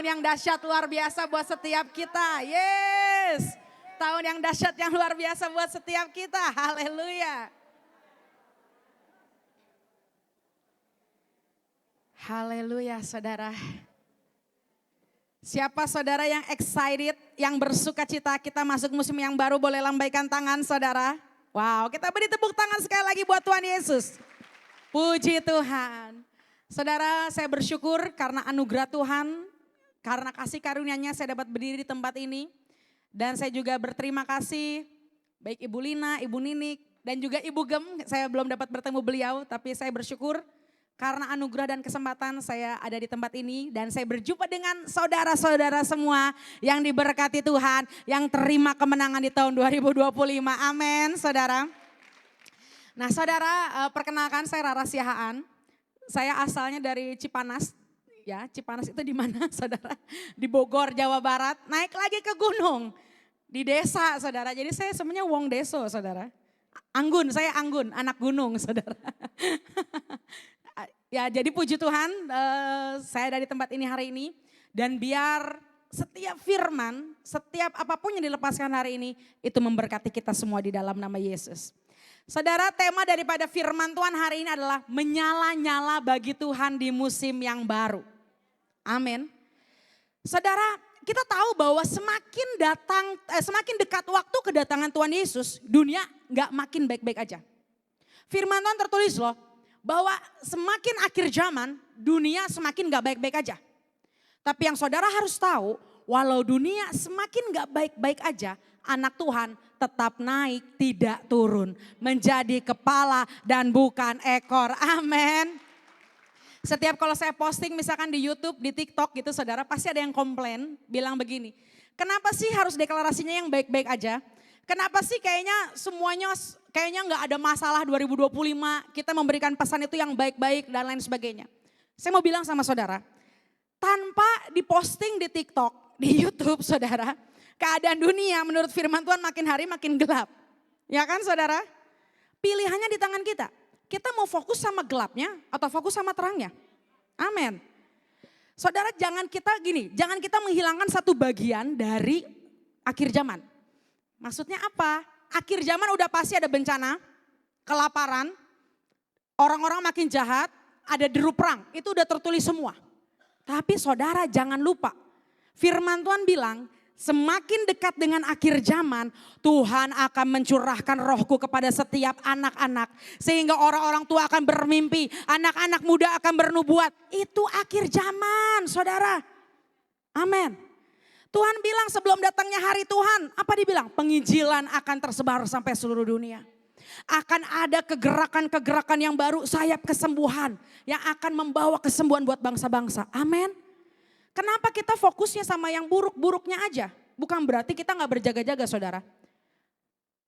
yang dahsyat luar biasa buat setiap kita. Yes. Tahun yang dahsyat yang luar biasa buat setiap kita. Haleluya. Haleluya saudara. Siapa saudara yang excited, yang bersuka cita kita masuk musim yang baru, boleh lambaikan tangan saudara. Wow, kita beri tepuk tangan sekali lagi buat Tuhan Yesus. Puji Tuhan. Saudara, saya bersyukur karena anugerah Tuhan, karena kasih karunia-Nya saya dapat berdiri di tempat ini. Dan saya juga berterima kasih baik Ibu Lina, Ibu Ninik, dan juga Ibu Gem. Saya belum dapat bertemu beliau, tapi saya bersyukur karena anugerah dan kesempatan saya ada di tempat ini. Dan saya berjumpa dengan saudara-saudara semua yang diberkati Tuhan, yang terima kemenangan di tahun 2025. Amin saudara. Nah saudara, perkenalkan saya Rara Siahaan. Saya asalnya dari Cipanas. Ya, Cipanas itu di mana saudara? Di Bogor, Jawa Barat. Naik lagi ke gunung. Di desa saudara. Jadi saya sebenarnya wong deso saudara. Anggun, saya Anggun, anak gunung saudara. Ya jadi puji Tuhan saya ada di tempat ini hari ini. Dan biar setiap firman, setiap apapun yang dilepaskan hari ini. Itu memberkati kita semua di dalam nama Yesus. Saudara, tema daripada firman Tuhan hari ini adalah menyala-nyala bagi Tuhan di musim yang baru. Amin. Saudara, kita tahu bahwa semakin dekat waktu kedatangan Tuhan Yesus, dunia nggak makin baik-baik aja. Firman Tuhan tertulis loh, bahwa semakin akhir zaman, dunia semakin nggak baik-baik aja. Tapi yang saudara harus tahu, walau dunia semakin nggak baik-baik aja, anak Tuhan tetap naik, tidak turun. Menjadi kepala dan bukan ekor. Amin. Setiap kalau saya posting misalkan di YouTube, di TikTok gitu saudara, pasti ada yang komplain, bilang begini. Kenapa sih harus deklarasinya yang baik-baik aja? Kenapa sih kayaknya semuanya kayaknya nggak ada masalah 2025, kita memberikan pesan itu yang baik-baik dan lain sebagainya. Saya mau bilang sama saudara, tanpa diposting di TikTok, di YouTube saudara, keadaan dunia menurut firman Tuhan makin hari makin gelap. Ya kan saudara? Pilihannya di tangan kita. Kita mau fokus sama gelapnya atau fokus sama terangnya. Amin. Saudara jangan kita menghilangkan satu bagian dari akhir zaman. Maksudnya apa? Akhir zaman udah pasti ada bencana, kelaparan, orang-orang makin jahat, ada deru perang. Itu udah tertulis semua. Tapi saudara jangan lupa, firman Tuhan bilang, semakin dekat dengan akhir zaman, Tuhan akan mencurahkan rohku kepada setiap anak-anak. Sehingga orang-orang tua akan bermimpi, anak-anak muda akan bernubuat. Itu akhir zaman saudara. Amin. Tuhan bilang sebelum datangnya hari Tuhan, apa dibilang? Penginjilan akan tersebar sampai seluruh dunia. Akan ada kegerakan-kegerakan yang baru, sayap kesembuhan. Yang akan membawa kesembuhan buat bangsa-bangsa. Amin. Kenapa kita fokusnya sama yang buruk-buruknya aja? Bukan berarti kita gak berjaga-jaga saudara.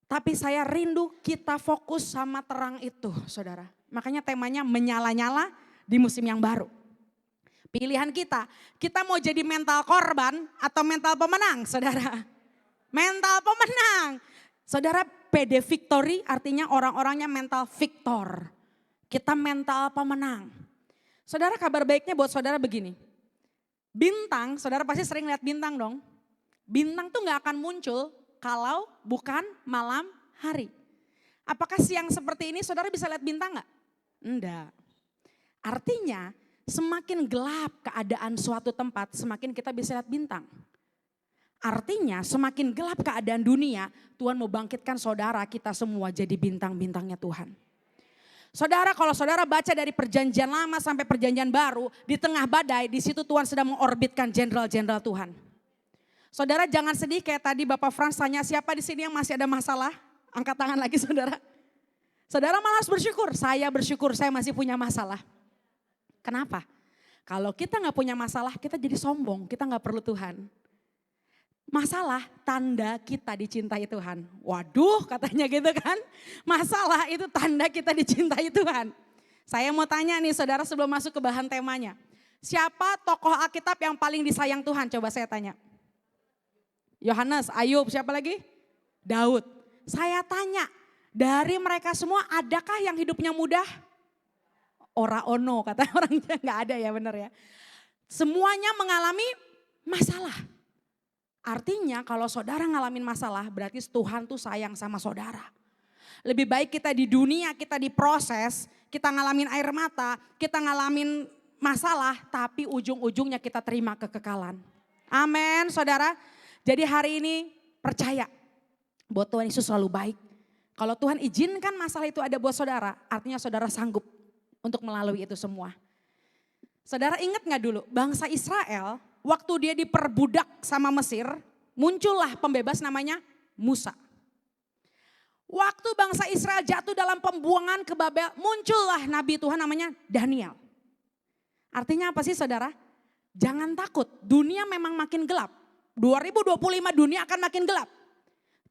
Tapi saya rindu kita fokus sama terang itu saudara. Makanya temanya menyala-nyala di musim yang baru. Pilihan kita mau jadi mental korban atau mental pemenang saudara. Mental pemenang. Saudara PD Victory artinya orang-orangnya mental victor. Kita mental pemenang. Saudara kabar baiknya buat saudara begini. Bintang, saudara pasti sering lihat bintang dong. Bintang tuh gak akan muncul kalau bukan malam hari. Apakah siang seperti ini saudara bisa lihat bintang gak? Enggak. Artinya semakin gelap keadaan suatu tempat semakin kita bisa lihat bintang. Artinya semakin gelap keadaan dunia, Tuhan mau bangkitkan saudara kita semua jadi bintang-bintangnya Tuhan. Saudara, kalau saudara baca dari perjanjian lama sampai perjanjian baru, di tengah badai, di situ Tuhan sedang mengorbitkan jenderal-jenderal Tuhan. Saudara jangan sedih kayak tadi Bapak Frans tanya siapa di sini yang masih ada masalah? Angkat tangan lagi saudara. Saudara malah harus bersyukur, saya masih punya masalah. Kenapa? Kalau kita gak punya masalah, kita jadi sombong, kita gak perlu Tuhan. Masalah tanda kita dicintai Tuhan. Waduh katanya gitu kan. Masalah itu tanda kita dicintai Tuhan. Saya mau tanya nih saudara sebelum masuk ke bahan temanya. Siapa tokoh Alkitab yang paling disayang Tuhan? Coba saya tanya. Yohanes, Ayub, siapa lagi? Daud. Saya tanya, dari mereka semua adakah yang hidupnya mudah? Ora ono kata orangnya, nggak ada ya benar ya. Semuanya mengalami masalah. Artinya kalau saudara ngalamin masalah berarti Tuhan tuh sayang sama saudara. Lebih baik kita di dunia, kita diproses, kita ngalamin air mata, kita ngalamin masalah, tapi ujung-ujungnya kita terima kekekalan. Amin saudara. Jadi hari ini percaya bahwa Tuhan Yesus selalu baik. Kalau Tuhan izinkan masalah itu ada buat saudara, artinya saudara sanggup untuk melalui itu semua. Saudara ingat gak dulu bangsa Israel waktu dia diperbudak sama Mesir, muncullah pembebas namanya Musa. Waktu bangsa Israel jatuh dalam pembuangan ke Babel, muncullah nabi Tuhan namanya Daniel. Artinya apa sih saudara? Jangan takut, dunia memang makin gelap. 2025 dunia akan makin gelap.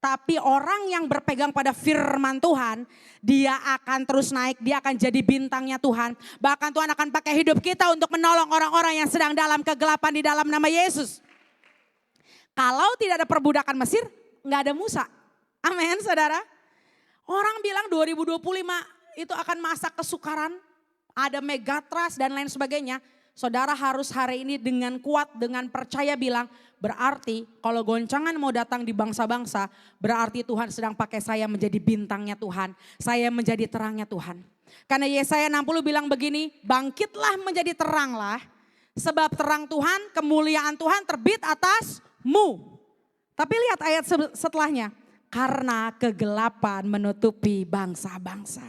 Tapi orang yang berpegang pada firman Tuhan, dia akan terus naik, dia akan jadi bintangnya Tuhan. Bahkan Tuhan akan pakai hidup kita untuk menolong orang-orang yang sedang dalam kegelapan di dalam nama Yesus. Kalau tidak ada perbudakan Mesir, nggak ada Musa. Amin saudara. Orang bilang 2025 itu akan masa kesukaran, ada megatrust dan lain sebagainya. Saudara harus hari ini dengan kuat, dengan percaya bilang, berarti kalau goncangan mau datang di bangsa-bangsa, berarti Tuhan sedang pakai saya menjadi bintangnya Tuhan. Saya menjadi terangnya Tuhan. Karena Yesaya 60 bilang begini, bangkitlah menjadi teranglah, sebab terang Tuhan, kemuliaan Tuhan terbit atasmu. Tapi lihat ayat setelahnya, karena kegelapan menutupi bangsa-bangsa.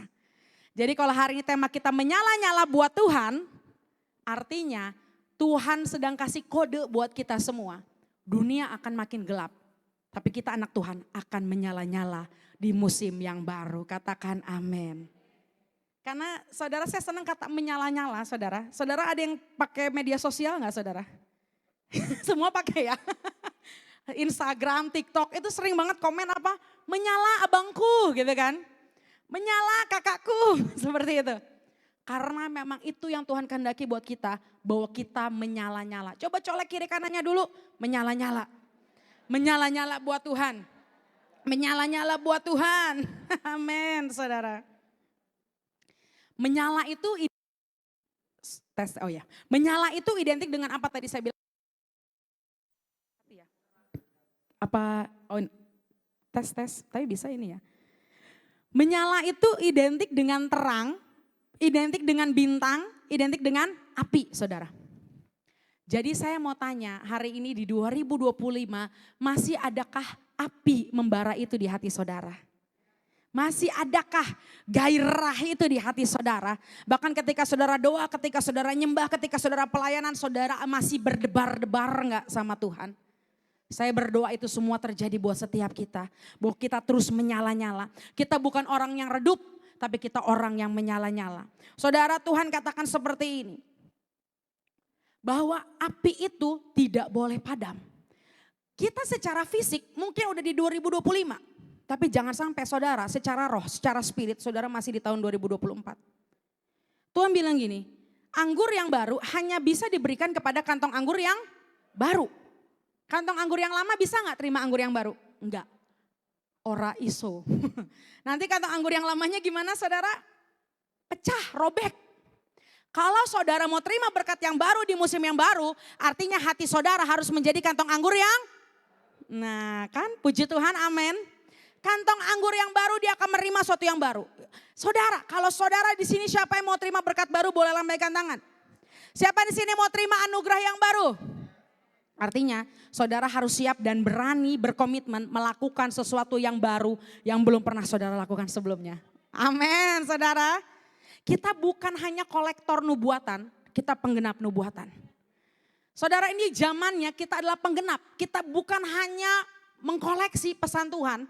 Jadi kalau hari ini tema kita menyala-nyala buat Tuhan, artinya Tuhan sedang kasih kode buat kita semua. Dunia akan makin gelap, tapi kita anak Tuhan akan menyala-nyala di musim yang baru. Katakan amin. Karena saudara saya senang kata menyala-nyala saudara. Saudara ada yang pakai media sosial gak saudara? Semua pakai ya. Instagram, TikTok itu sering banget komen apa? Menyala abangku gitu kan. Menyala kakakku seperti itu. Karena memang itu yang Tuhan kehendaki buat kita. Bahwa kita menyala-nyala. Coba colek kiri kanannya dulu. Menyala-nyala. Menyala-nyala buat Tuhan. Menyala-nyala buat Tuhan. Amin saudara. Menyala itu Menyala itu identik dengan apa tadi saya bilang? Apa tes tapi bisa ini ya. Menyala itu identik dengan terang, identik dengan bintang, identik dengan api saudara. Jadi saya mau tanya hari ini di 2025 masih adakah api membara itu di hati saudara? Masih adakah gairah itu di hati saudara? Bahkan ketika saudara doa, ketika saudara nyembah, ketika saudara pelayanan, saudara masih berdebar-debar enggak sama Tuhan? Saya berdoa itu semua terjadi buat setiap kita. Bahwa kita terus menyala-nyala. Kita bukan orang yang redup, tapi kita orang yang menyala-nyala. Saudara Tuhan katakan seperti ini. Bahwa api itu tidak boleh padam. Kita secara fisik mungkin udah di 2025. Tapi jangan sampai saudara secara roh, secara spirit saudara masih di tahun 2024. Tuhan bilang gini, anggur yang baru hanya bisa diberikan kepada kantong anggur yang baru. Kantong anggur yang lama bisa gak terima anggur yang baru? Enggak. Ora iso. Nanti kantong anggur yang lamanya gimana saudara? Pecah, robek. Kalau saudara mau terima berkat yang baru di musim yang baru, artinya hati saudara harus menjadi kantong anggur yang, nah kan puji Tuhan amin. Kantong anggur yang baru dia akan menerima sesuatu yang baru. Saudara, kalau saudara di sini siapa yang mau terima berkat baru boleh lambaikan tangan. Siapa di sini mau terima anugerah yang baru? Artinya saudara harus siap dan berani berkomitmen melakukan sesuatu yang baru yang belum pernah saudara lakukan sebelumnya. Amin saudara. Kita bukan hanya kolektor nubuatan, kita penggenap nubuatan. Saudara ini zamannya kita adalah penggenap. Kita bukan hanya mengkoleksi pesan Tuhan.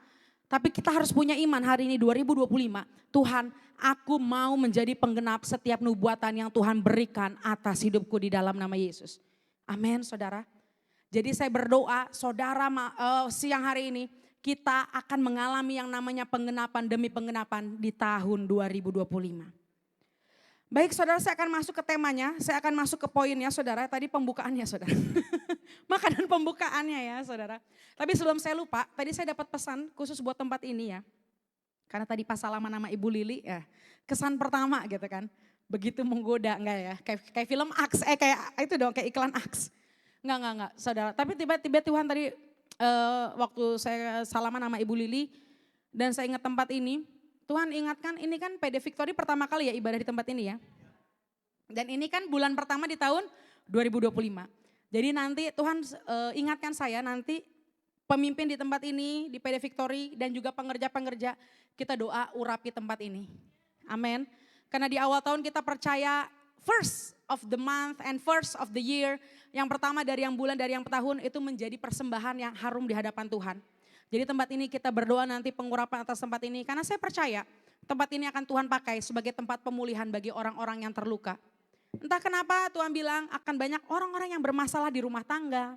Tapi kita harus punya iman hari ini 2025. Tuhan, aku mau menjadi penggenap setiap nubuatan yang Tuhan berikan atas hidupku di dalam nama Yesus. Amin saudara. Jadi saya berdoa saudara siang hari ini kita akan mengalami yang namanya penggenapan demi penggenapan di tahun 2025. Baik saudara, saya akan masuk ke temanya, saya akan masuk ke poinnya saudara, tadi pembukaannya saudara. Makanan pembukaannya ya saudara. Tapi sebelum saya lupa, tadi saya dapat pesan khusus buat tempat ini ya. Karena tadi pas salaman nama Ibu Lili ya, kesan pertama gitu kan. Begitu menggoda enggak ya, kayak film Aks, kayak itu dong, kayak iklan Aks. Enggak, saudara. Tapi tiba-tiba Tuhan tadi waktu saya salaman sama Ibu Lili dan saya ingat tempat ini, Tuhan ingatkan ini kan PD Victory pertama kali ya ibadah di tempat ini ya. Dan ini kan bulan pertama di tahun 2025. Jadi nanti Tuhan ingatkan saya nanti pemimpin di tempat ini, di PD Victory dan juga pengerja-pengerja kita doa urapi tempat ini. Amin. Karena di awal tahun kita percaya first of the month and first of the year, yang pertama dari yang bulan, dari yang tahun itu menjadi persembahan yang harum di hadapan Tuhan. Jadi tempat ini kita berdoa nanti pengurapan atas tempat ini karena saya percaya tempat ini akan Tuhan pakai sebagai tempat pemulihan bagi orang-orang yang terluka. Entah kenapa Tuhan bilang akan banyak orang-orang yang bermasalah di rumah tangga,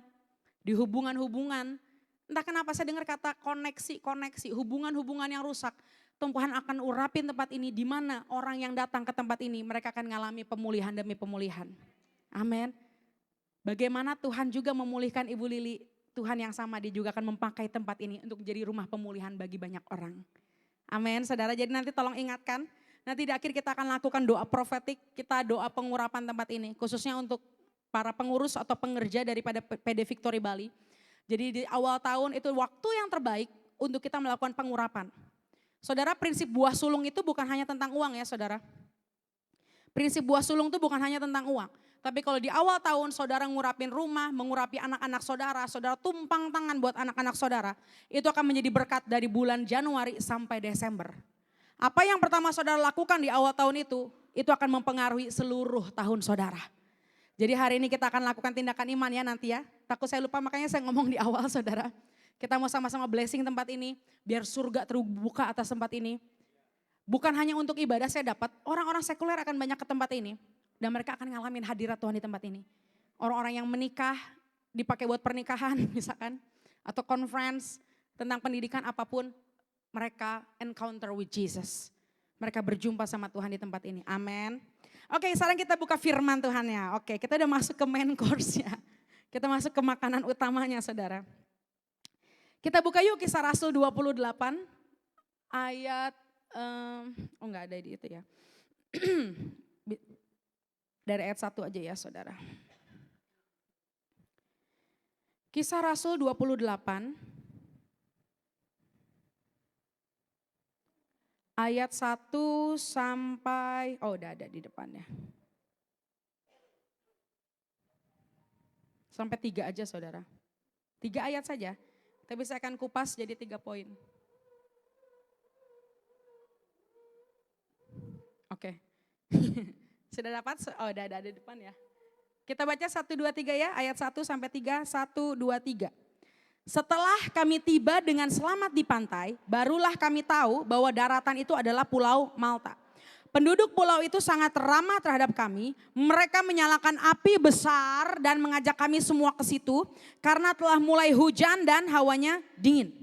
di hubungan-hubungan. Entah kenapa saya dengar kata koneksi, hubungan-hubungan yang rusak. Tuhan akan urapin tempat ini di mana orang yang datang ke tempat ini mereka akan mengalami pemulihan demi pemulihan. Amin. Bagaimana Tuhan juga memulihkan Ibu Lili, Tuhan yang sama dia juga akan memakai tempat ini untuk menjadi rumah pemulihan bagi banyak orang. Amin saudara, jadi nanti tolong ingatkan, nanti di akhir kita akan lakukan doa profetik, kita doa pengurapan tempat ini. Khususnya untuk para pengurus atau pengerja daripada PD Victory Bali. Jadi di awal tahun itu waktu yang terbaik untuk kita melakukan pengurapan. Saudara, prinsip buah sulung itu bukan hanya tentang uang ya saudara. Prinsip buah sulung itu bukan hanya tentang uang. Tapi kalau di awal tahun saudara ngurapin rumah, mengurapi anak-anak saudara, saudara tumpang tangan buat anak-anak saudara. Itu akan menjadi berkat dari bulan Januari sampai Desember. Apa yang pertama saudara lakukan di awal tahun itu akan mempengaruhi seluruh tahun saudara. Jadi hari ini kita akan lakukan tindakan iman ya nanti ya. Takut saya lupa makanya saya ngomong di awal saudara. Kita mau sama-sama blessing tempat ini, biar surga terbuka atas tempat ini. Bukan hanya untuk ibadah saya dapat, orang-orang sekuler akan banyak ke tempat ini. Dan mereka akan ngalamin hadirat Tuhan di tempat ini. Orang-orang yang menikah, dipakai buat pernikahan misalkan. Atau conference tentang pendidikan apapun, mereka encounter with Jesus. Mereka berjumpa sama Tuhan di tempat ini, amin. Oke, sekarang kita buka firman Tuhan ya. Oke, kita udah masuk ke main course ya. Kita masuk ke makanan utamanya saudara. Kita buka yuk Kisah Rasul 28 ayat, enggak ada di itu ya. Dari ayat 1 aja ya saudara. Kisah Rasul 28 ayat 1 sampai, udah ada di depannya. Sampai 3 aja saudara. 3 ayat saja. Tapi saya akan kupas jadi 3 poin. Oke. Sudah dapat? Udah ada di depan ya. Kita baca 1, 2, 3 ya, ayat 1 sampai 3, 1, 2, 3. Setelah kami tiba dengan selamat di pantai, barulah kami tahu bahwa daratan itu adalah Pulau Malta. Penduduk pulau itu sangat ramah terhadap kami. Mereka menyalakan api besar dan mengajak kami semua ke situ karena telah mulai hujan dan hawanya dingin.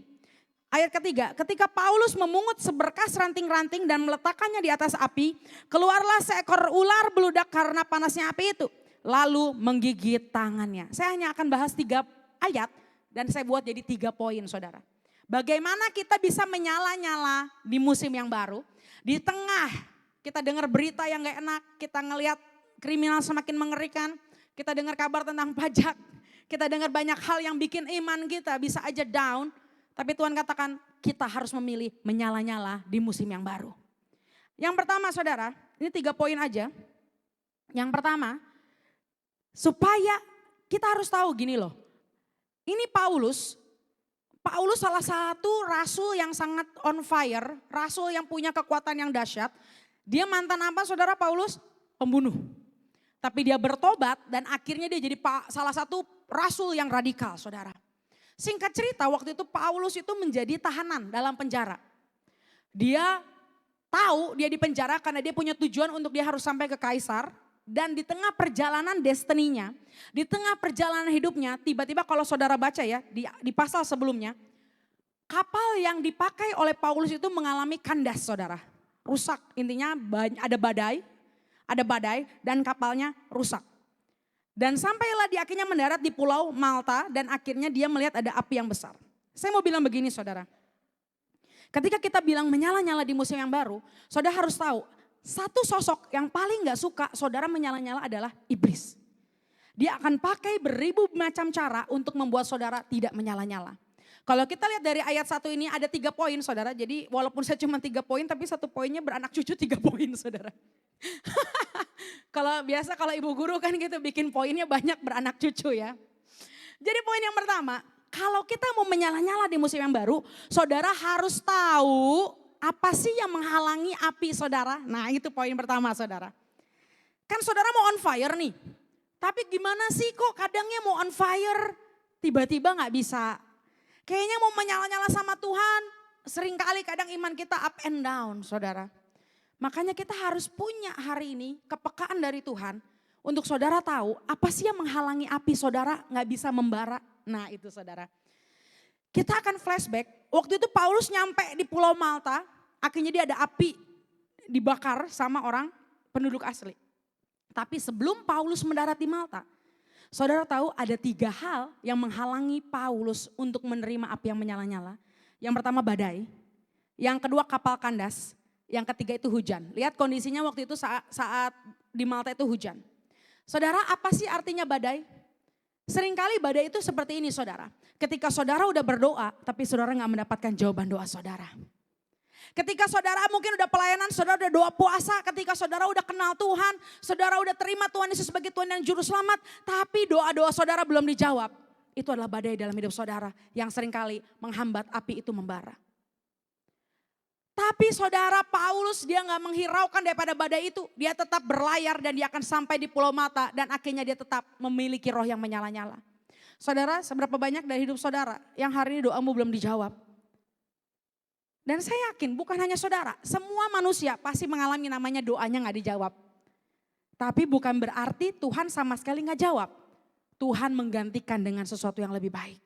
Ayat ketiga, ketika Paulus memungut seberkas ranting-ranting dan meletakkannya di atas api, keluarlah seekor ular beludak karena panasnya api itu. Lalu menggigit tangannya. Saya hanya akan bahas 3 ayat dan saya buat jadi 3 poin saudara. Bagaimana kita bisa menyala-nyala di musim yang baru. Di tengah kita dengar berita yang gak enak, kita ngelihat kriminal semakin mengerikan, kita dengar kabar tentang pajak, kita dengar banyak hal yang bikin iman kita bisa aja down. Tapi Tuhan katakan kita harus memilih menyala-nyala di musim yang baru. Yang pertama saudara, ini 3 poin aja. Yang pertama, supaya kita harus tahu gini loh. Ini Paulus salah satu rasul yang sangat on fire, rasul yang punya kekuatan yang dahsyat. Dia mantan apa saudara Paulus? Pembunuh. Tapi dia bertobat dan akhirnya dia jadi salah satu rasul yang radikal saudara. Singkat cerita waktu itu Paulus itu menjadi tahanan dalam penjara. Dia tahu dia di penjara karena dia punya tujuan untuk dia harus sampai ke Kaisar. Dan di tengah perjalanan destininya, di tengah perjalanan hidupnya, tiba-tiba kalau saudara baca ya di pasal sebelumnya, kapal yang dipakai oleh Paulus itu mengalami kandas saudara. Rusak, intinya ada badai dan kapalnya rusak. Dan sampailah dia akhirnya mendarat di Pulau Malta dan akhirnya dia melihat ada api yang besar. Saya mau bilang begini saudara, ketika kita bilang menyala-nyala di musim yang baru, saudara harus tahu satu sosok yang paling gak suka saudara menyala-nyala adalah iblis. Dia akan pakai beribu macam cara untuk membuat saudara tidak menyala-nyala. Kalau kita lihat dari ayat 1 ini ada 3 poin saudara. Jadi walaupun saya cuma 3 poin tapi satu poinnya beranak cucu 3 poin saudara. Kalau biasa kalau ibu guru kan gitu bikin poinnya banyak beranak cucu ya. Jadi poin yang pertama, kalau kita mau menyala-nyala di musim yang baru, saudara harus tahu apa sih yang menghalangi api saudara. Nah itu poin pertama saudara. Kan saudara mau on fire nih. Tapi gimana sih kok kadangnya mau on fire tiba-tiba gak bisa. Kayaknya mau menyala-nyala sama Tuhan, seringkali kadang iman kita up and down saudara. Makanya kita harus punya hari ini kepekaan dari Tuhan untuk saudara tahu apa sih yang menghalangi api saudara gak bisa membara. Nah itu saudara. Kita akan flashback, waktu itu Paulus nyampe di Pulau Malta, akhirnya dia ada api dibakar sama orang penduduk asli. Tapi sebelum Paulus mendarat di Malta, saudara tahu ada 3 hal yang menghalangi Paulus untuk menerima api yang menyala-nyala. Yang pertama badai, yang kedua kapal kandas, yang ketiga itu hujan. Lihat kondisinya waktu itu saat di Malta itu hujan. Saudara apa sih artinya badai? Seringkali badai itu seperti ini saudara. Ketika saudara udah berdoa tapi saudara gak mendapatkan jawaban doa saudara. Ketika saudara mungkin udah pelayanan, saudara udah doa puasa, ketika saudara udah kenal Tuhan, saudara udah terima Tuhan Yesus sebagai Tuhan dan Juru Selamat, tapi doa-doa saudara belum dijawab. Itu adalah badai dalam hidup saudara yang seringkali menghambat api itu membara. Tapi saudara Paulus dia gak menghiraukan daripada badai itu, dia tetap berlayar dan dia akan sampai di Pulau Malta dan akhirnya dia tetap memiliki roh yang menyala-nyala. Saudara, seberapa banyak dari hidup saudara yang hari ini doamu belum dijawab? Dan saya yakin bukan hanya saudara, semua manusia pasti mengalami namanya doanya gak dijawab. Tapi bukan berarti Tuhan sama sekali gak jawab. Tuhan menggantikan dengan sesuatu yang lebih baik.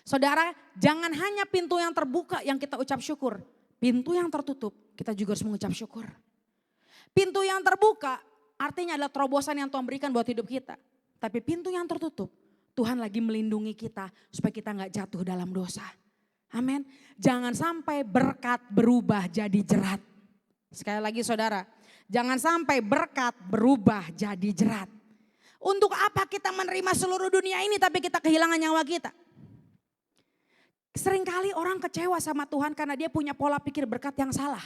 Saudara, jangan hanya pintu yang terbuka yang kita ucap syukur. Pintu yang tertutup kita juga harus mengucap syukur. Pintu yang terbuka artinya adalah terobosan yang Tuhan berikan buat hidup kita. Tapi pintu yang tertutup Tuhan lagi melindungi kita supaya kita gak jatuh dalam dosa. Amin. Jangan sampai berkat berubah jadi jerat. Sekali lagi saudara, jangan sampai berkat berubah jadi jerat. Untuk apa kita menerima seluruh dunia ini tapi kita kehilangan nyawa kita? Seringkali orang kecewa sama Tuhan karena dia punya pola pikir berkat yang salah.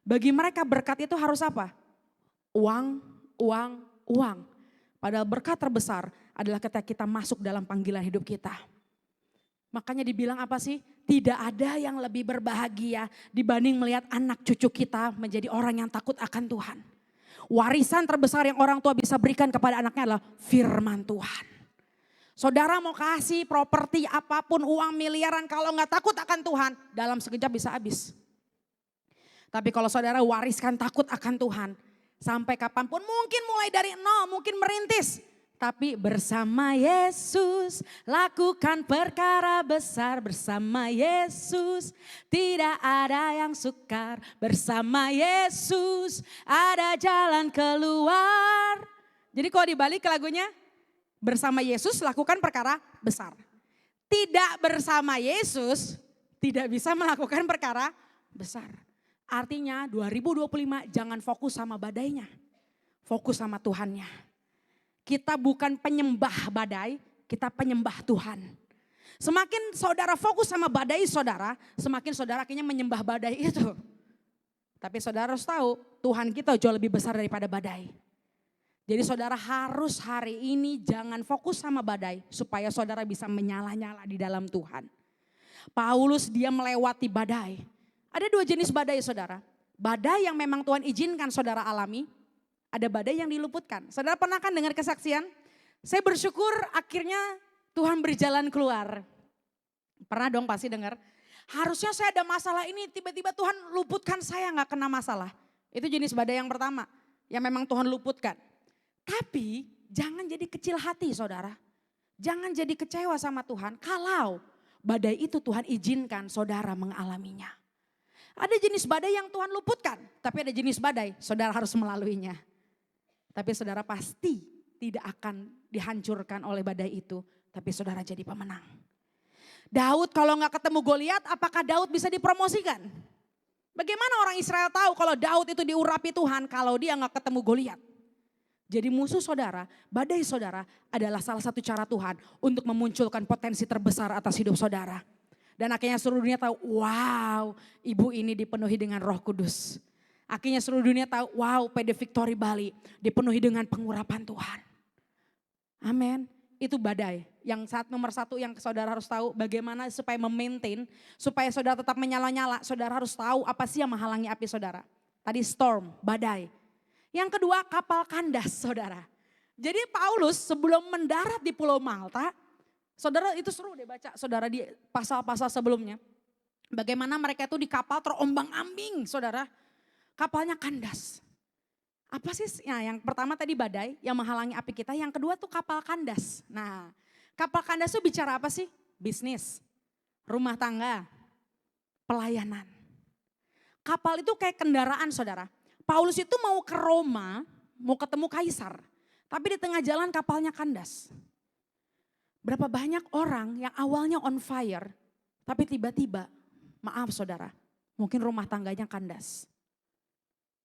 Bagi mereka berkat itu harus apa? Uang, uang, uang. Padahal berkat terbesar adalah ketika kita masuk dalam panggilan hidup kita. Makanya dibilang apa sih? Tidak ada yang lebih berbahagia dibanding melihat anak cucu kita menjadi orang yang takut akan Tuhan. Warisan terbesar yang orang tua bisa berikan kepada anaknya adalah firman Tuhan. Saudara mau kasih properti apapun, uang miliaran, kalau gak takut akan Tuhan, dalam sekejap bisa habis. Tapi kalau saudara wariskan takut akan Tuhan, sampai kapanpun mungkin mulai dari nol, mungkin merintis. Tapi bersama Yesus lakukan perkara besar, bersama Yesus tidak ada yang sukar, bersama Yesus ada jalan keluar. Jadi kalau dibalik ke lagunya, bersama Yesus lakukan perkara besar. Tidak bersama Yesus tidak bisa melakukan perkara besar. Artinya 2025 jangan fokus sama badainya, fokus sama Tuhannya. Kita bukan penyembah badai, kita penyembah Tuhan. Semakin saudara fokus sama badai saudara, semakin saudara akhirnya menyembah badai itu. Tapi saudara harus tahu Tuhan kita jauh lebih besar daripada badai. Jadi saudara harus hari ini jangan fokus sama badai supaya saudara bisa menyala-nyala di dalam Tuhan. Paulus dia melewati badai. Ada 2 jenis badai saudara. Badai yang memang Tuhan izinkan saudara alami. Ada badai yang diluputkan. Saudara pernah kan dengar kesaksian? Saya bersyukur akhirnya Tuhan beri jalan keluar. Pernah dong pasti dengar. Harusnya saya ada masalah ini tiba-tiba Tuhan luputkan saya gak kena masalah. Itu jenis badai yang pertama. Yang memang Tuhan luputkan. Tapi jangan jadi kecil hati saudara. Jangan jadi kecewa sama Tuhan. Kalau badai itu Tuhan izinkan saudara mengalaminya. Ada jenis badai yang Tuhan luputkan. Tapi ada jenis badai saudara harus melaluinya. Tapi saudara pasti tidak akan dihancurkan oleh badai itu. Tapi saudara jadi pemenang. Daud kalau gak ketemu Goliat, apakah Daud bisa dipromosikan? Bagaimana orang Israel tahu kalau Daud itu diurapi Tuhan kalau dia gak ketemu Goliat? Jadi musuh saudara, badai saudara adalah salah satu cara Tuhan untuk memunculkan potensi terbesar atas hidup saudara. Dan akhirnya seluruh dunia tahu, wow, ibu ini dipenuhi dengan Roh Kudus. Akhirnya seluruh dunia tahu, wow, PD Victory Bali dipenuhi dengan pengurapan Tuhan. Amin. Itu badai. Yang nomor satu yang saudara harus tahu bagaimana supaya memaintain, supaya saudara tetap menyala-nyala. Saudara harus tahu apa sih yang menghalangi api saudara. Tadi storm, badai. Yang kedua kapal kandas saudara. Jadi Paulus sebelum mendarat di Pulau Malta, saudara itu seru deh baca saudara di pasal-pasal sebelumnya. Bagaimana mereka itu di kapal terombang-ambing saudara. Kapalnya kandas. Apa sih? Nah, yang pertama tadi badai yang menghalangi api kita. Yang kedua tuh kapal kandas. Nah, kapal kandas itu bicara apa sih? Bisnis, rumah tangga, pelayanan. Kapal itu kayak kendaraan saudara. Paulus itu mau ke Roma, mau ketemu kaisar. Tapi di tengah jalan kapalnya kandas. Berapa banyak orang yang awalnya on fire, tapi tiba-tiba, maaf saudara, mungkin rumah tangganya kandas.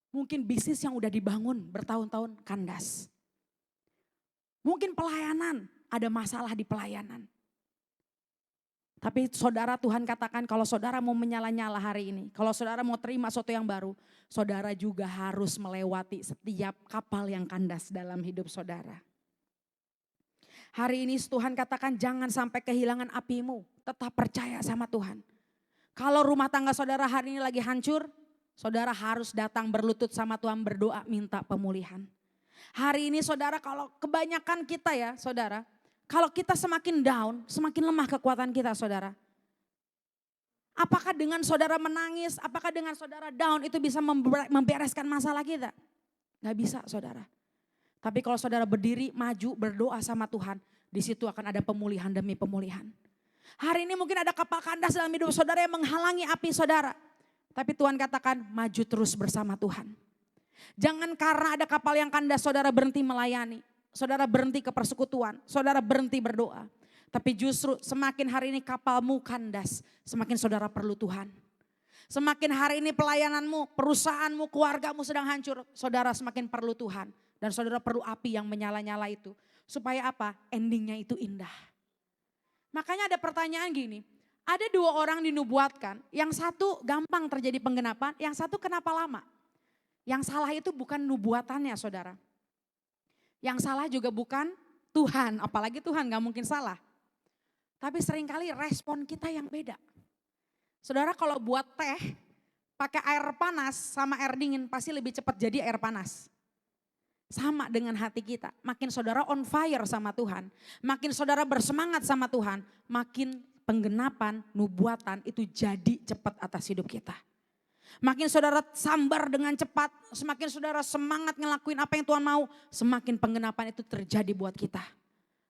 Mungkin bisnis yang udah dibangun bertahun-tahun kandas. Mungkin pelayanan, ada masalah di pelayanan. Tapi saudara Tuhan katakan kalau saudara mau menyala-nyala hari ini, kalau saudara mau terima sesuatu yang baru, saudara juga harus melewati setiap kapal yang kandas dalam hidup saudara. Hari ini Tuhan katakan jangan sampai kehilangan apimu, tetap percaya sama Tuhan. Kalau rumah tangga saudara hari ini lagi hancur, saudara harus datang berlutut sama Tuhan berdoa minta pemulihan. Hari ini saudara kalau kebanyakan kita ya saudara, kalau kita semakin down, semakin lemah kekuatan kita saudara. Apakah dengan saudara menangis, apakah dengan saudara down itu bisa membereskan masalah kita? Gak bisa saudara. Tapi kalau saudara berdiri, maju, berdoa sama Tuhan, di situ akan ada pemulihan demi pemulihan. Hari ini mungkin ada kapal kandas dalam hidup saudara yang menghalangi api saudara. Tapi Tuhan katakan maju terus bersama Tuhan. Jangan karena ada kapal yang kandas saudara berhenti melayani. Saudara berhenti ke persekutuan, saudara berhenti berdoa. Tapi justru semakin hari ini kapalmu kandas, semakin saudara perlu Tuhan. Semakin hari ini pelayananmu, perusahaanmu, keluargamu sedang hancur, saudara semakin perlu Tuhan. Dan saudara perlu api yang menyala-nyala itu. Supaya apa? Endingnya itu indah. Makanya ada pertanyaan gini, ada dua orang dinubuatkan, yang satu gampang terjadi penggenapan, yang satu kenapa lama? Yang salah itu bukan nubuatannya saudara. Yang salah juga bukan Tuhan, apalagi Tuhan gak mungkin salah. Tapi seringkali respon kita yang beda. Saudara kalau buat teh, pakai air panas sama air dingin pasti lebih cepat jadi air panas. Sama dengan hati kita, makin saudara on fire sama Tuhan, makin saudara bersemangat sama Tuhan, makin penggenapan, nubuatan itu jadi cepat atas hidup kita. Makin saudara sambar dengan cepat, semakin saudara semangat ngelakuin apa yang Tuhan mau, semakin penggenapan itu terjadi buat kita.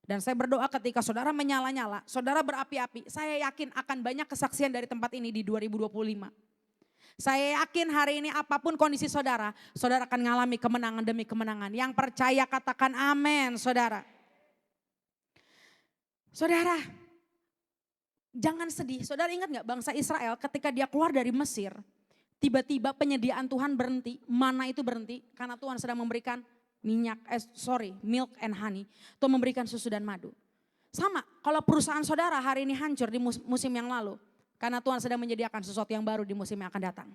Dan saya berdoa ketika saudara menyala-nyala, saudara berapi-api, saya yakin akan banyak kesaksian dari tempat ini di 2025. Saya yakin hari ini apapun kondisi saudara, saudara akan mengalami kemenangan demi kemenangan. Yang percaya katakan amin saudara. Saudara, jangan sedih. Saudara ingat gak bangsa Israel ketika dia keluar dari Mesir, tiba-tiba penyediaan Tuhan berhenti, mana itu berhenti karena Tuhan sedang memberikan milk and honey. Tuhan memberikan susu dan madu. Sama kalau perusahaan saudara hari ini hancur di musim yang lalu. Karena Tuhan sedang menyediakan sesuatu yang baru di musim yang akan datang.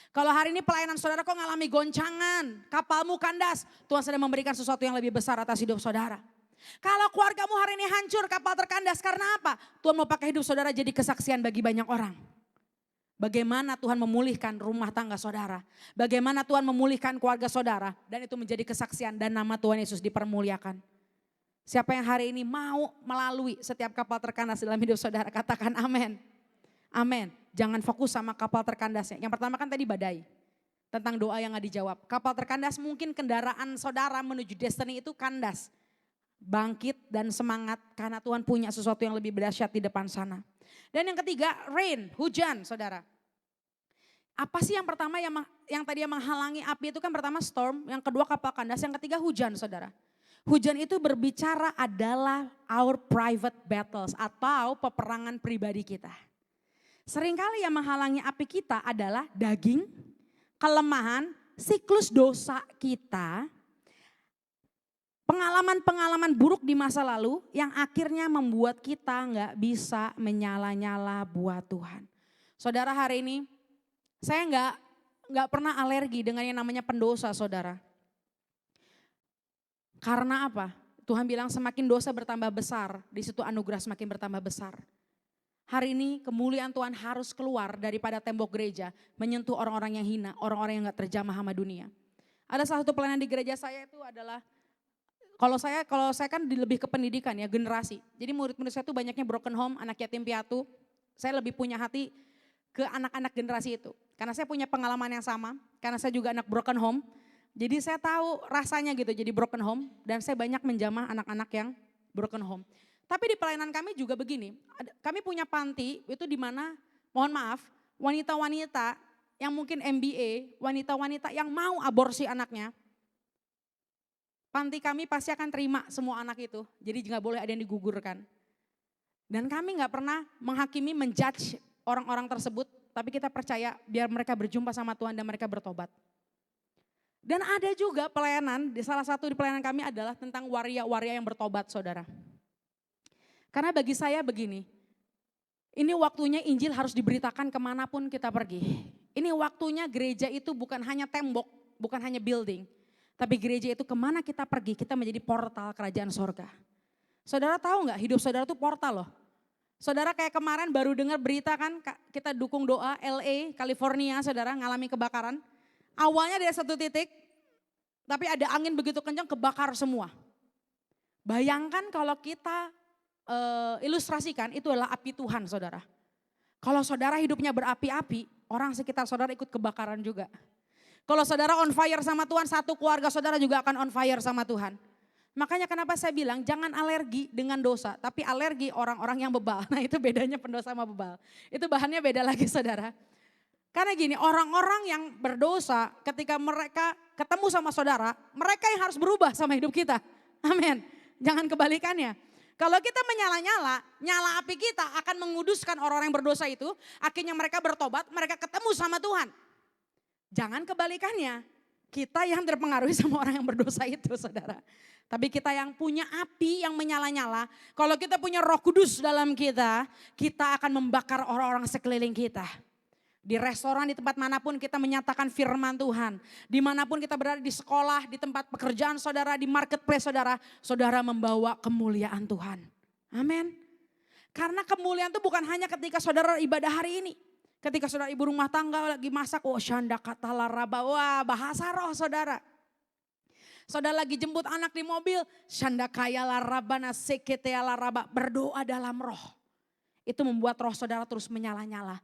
Kalau hari ini pelayanan saudara kok ngalami goncangan, kapalmu kandas, Tuhan sedang memberikan sesuatu yang lebih besar atas hidup saudara. Kalau keluargamu hari ini hancur, kapal terkandas karena apa? Tuhan mau pakai hidup saudara jadi kesaksian bagi banyak orang. Bagaimana Tuhan memulihkan rumah tangga saudara. Bagaimana Tuhan memulihkan keluarga saudara. Dan itu menjadi kesaksian dan nama Tuhan Yesus dipermuliakan. Siapa yang hari ini mau melalui setiap kapal terkandas dalam hidup saudara, katakan amin. Amin. Jangan fokus sama kapal terkandasnya. Yang pertama kan tadi badai. Tentang doa yang gak dijawab. Kapal terkandas mungkin kendaraan saudara menuju destiny itu kandas. Bangkit dan semangat karena Tuhan punya sesuatu yang lebih dahsyat di depan sana. Dan yang ketiga rain, hujan saudara. Apa sih yang pertama yang tadi yang menghalangi api itu kan pertama storm, yang kedua kapal kandas, yang ketiga hujan saudara. Hujan itu berbicara adalah our private battles atau peperangan pribadi kita. Seringkali yang menghalangi api kita adalah daging, kelemahan, siklus dosa kita, Pengalaman-pengalaman buruk di masa lalu yang akhirnya membuat kita nggak bisa menyala-nyala buat Tuhan. Saudara, hari ini saya nggak pernah alergi dengan yang namanya pendosa, saudara. Karena apa? Tuhan bilang semakin dosa bertambah besar, di situ anugerah semakin bertambah besar. Hari ini kemuliaan Tuhan harus keluar daripada tembok gereja, menyentuh orang-orang yang hina, orang-orang yang gak terjamah sama dunia. Ada salah satu pelayanan di gereja saya itu adalah, kalau saya kan lebih ke pendidikan ya, generasi. Jadi murid-murid saya itu banyaknya broken home, anak yatim piatu. Saya lebih punya hati ke anak-anak generasi itu. Karena saya punya pengalaman yang sama, karena saya juga anak broken home. Jadi saya tahu rasanya gitu jadi broken home, dan saya banyak menjamah anak-anak yang broken home. Tapi di pelayanan kami juga begini, kami punya panti itu di mana, mohon maaf, wanita-wanita yang mungkin MBA, wanita-wanita yang mau aborsi anaknya, panti kami pasti akan terima semua anak itu, jadi nggak boleh ada yang digugurkan. Dan kami nggak pernah menghakimi, menjudge orang-orang tersebut, tapi kita percaya biar mereka berjumpa sama Tuhan dan mereka bertobat. Dan ada juga pelayanan, salah satu di pelayanan kami adalah tentang waria-waria yang bertobat, saudara. Karena bagi saya begini, ini waktunya Injil harus diberitakan kemanapun kita pergi. Ini waktunya gereja itu bukan hanya tembok, bukan hanya building. Tapi gereja itu kemana kita pergi, kita menjadi portal kerajaan sorga. Saudara tahu nggak, hidup saudara itu portal loh. Saudara kayak kemarin baru dengar berita kan, kita dukung doa LA, California, saudara ngalami kebakaran. Awalnya dari satu titik, tapi ada angin begitu kencang kebakar semua. Bayangkan kalau kita ilustrasikan itu adalah api Tuhan, saudara. Kalau saudara hidupnya berapi-api, orang sekitar saudara ikut kebakaran juga. Kalau saudara on fire sama Tuhan, satu keluarga saudara juga akan on fire sama Tuhan. Makanya kenapa saya bilang jangan alergi dengan dosa, tapi alergi orang-orang yang bebal. Nah itu bedanya pendosa sama bebal. Itu bahannya beda lagi, saudara. Karena gini, orang-orang yang berdosa ketika mereka ketemu sama saudara, mereka yang harus berubah sama hidup kita. Amin. Jangan kebalikannya. Kalau kita menyala-nyala, nyala api kita akan menguduskan orang-orang yang berdosa itu. Akhirnya mereka bertobat, mereka ketemu sama Tuhan. Jangan kebalikannya. Kita yang terpengaruhi sama orang yang berdosa itu, saudara. Tapi kita yang punya api yang menyala-nyala. Kalau kita punya Roh Kudus dalam kita, kita akan membakar orang-orang sekeliling kita. Di restoran, di tempat manapun kita menyatakan firman Tuhan. Dimanapun kita berada, di sekolah, di tempat pekerjaan saudara, di marketplace saudara. Saudara membawa kemuliaan Tuhan. Amin. Karena kemuliaan itu bukan hanya ketika saudara ibadah hari ini. Ketika saudara ibu rumah tangga lagi masak, oh syanda kata laraba, wah bahasa roh saudara. Saudara lagi jemput anak di mobil, syanda kaya laraba nasekete laraba, berdoa dalam roh. Itu membuat roh saudara terus menyala-nyala.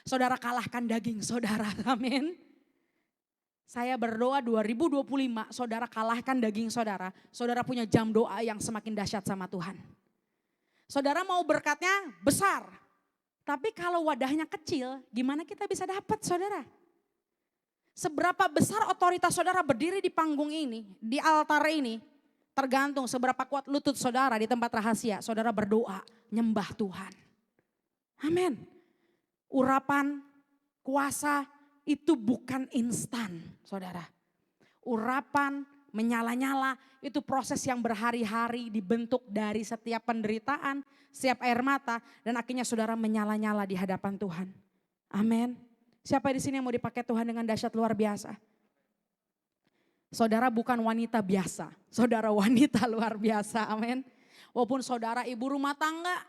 Saudara kalahkan daging saudara, amin. Saya berdoa 2025, saudara kalahkan daging saudara. Saudara punya jam doa yang semakin dahsyat sama Tuhan. Saudara mau berkatnya besar. Tapi kalau wadahnya kecil, gimana kita bisa dapat saudara? Seberapa besar otoritas saudara berdiri di panggung ini, di altar ini. Tergantung seberapa kuat lutut saudara di tempat rahasia. Saudara berdoa, nyembah Tuhan. Amin. Urapan, kuasa itu bukan instan, saudara. Urapan, menyala-nyala itu proses yang berhari-hari dibentuk dari setiap penderitaan, setiap air mata, dan akhirnya saudara menyala-nyala di hadapan Tuhan. Amin. Siapa di sini yang mau dipakai Tuhan dengan dahsyat luar biasa? Saudara bukan wanita biasa, saudara wanita luar biasa, amin. Walaupun saudara ibu rumah tangga,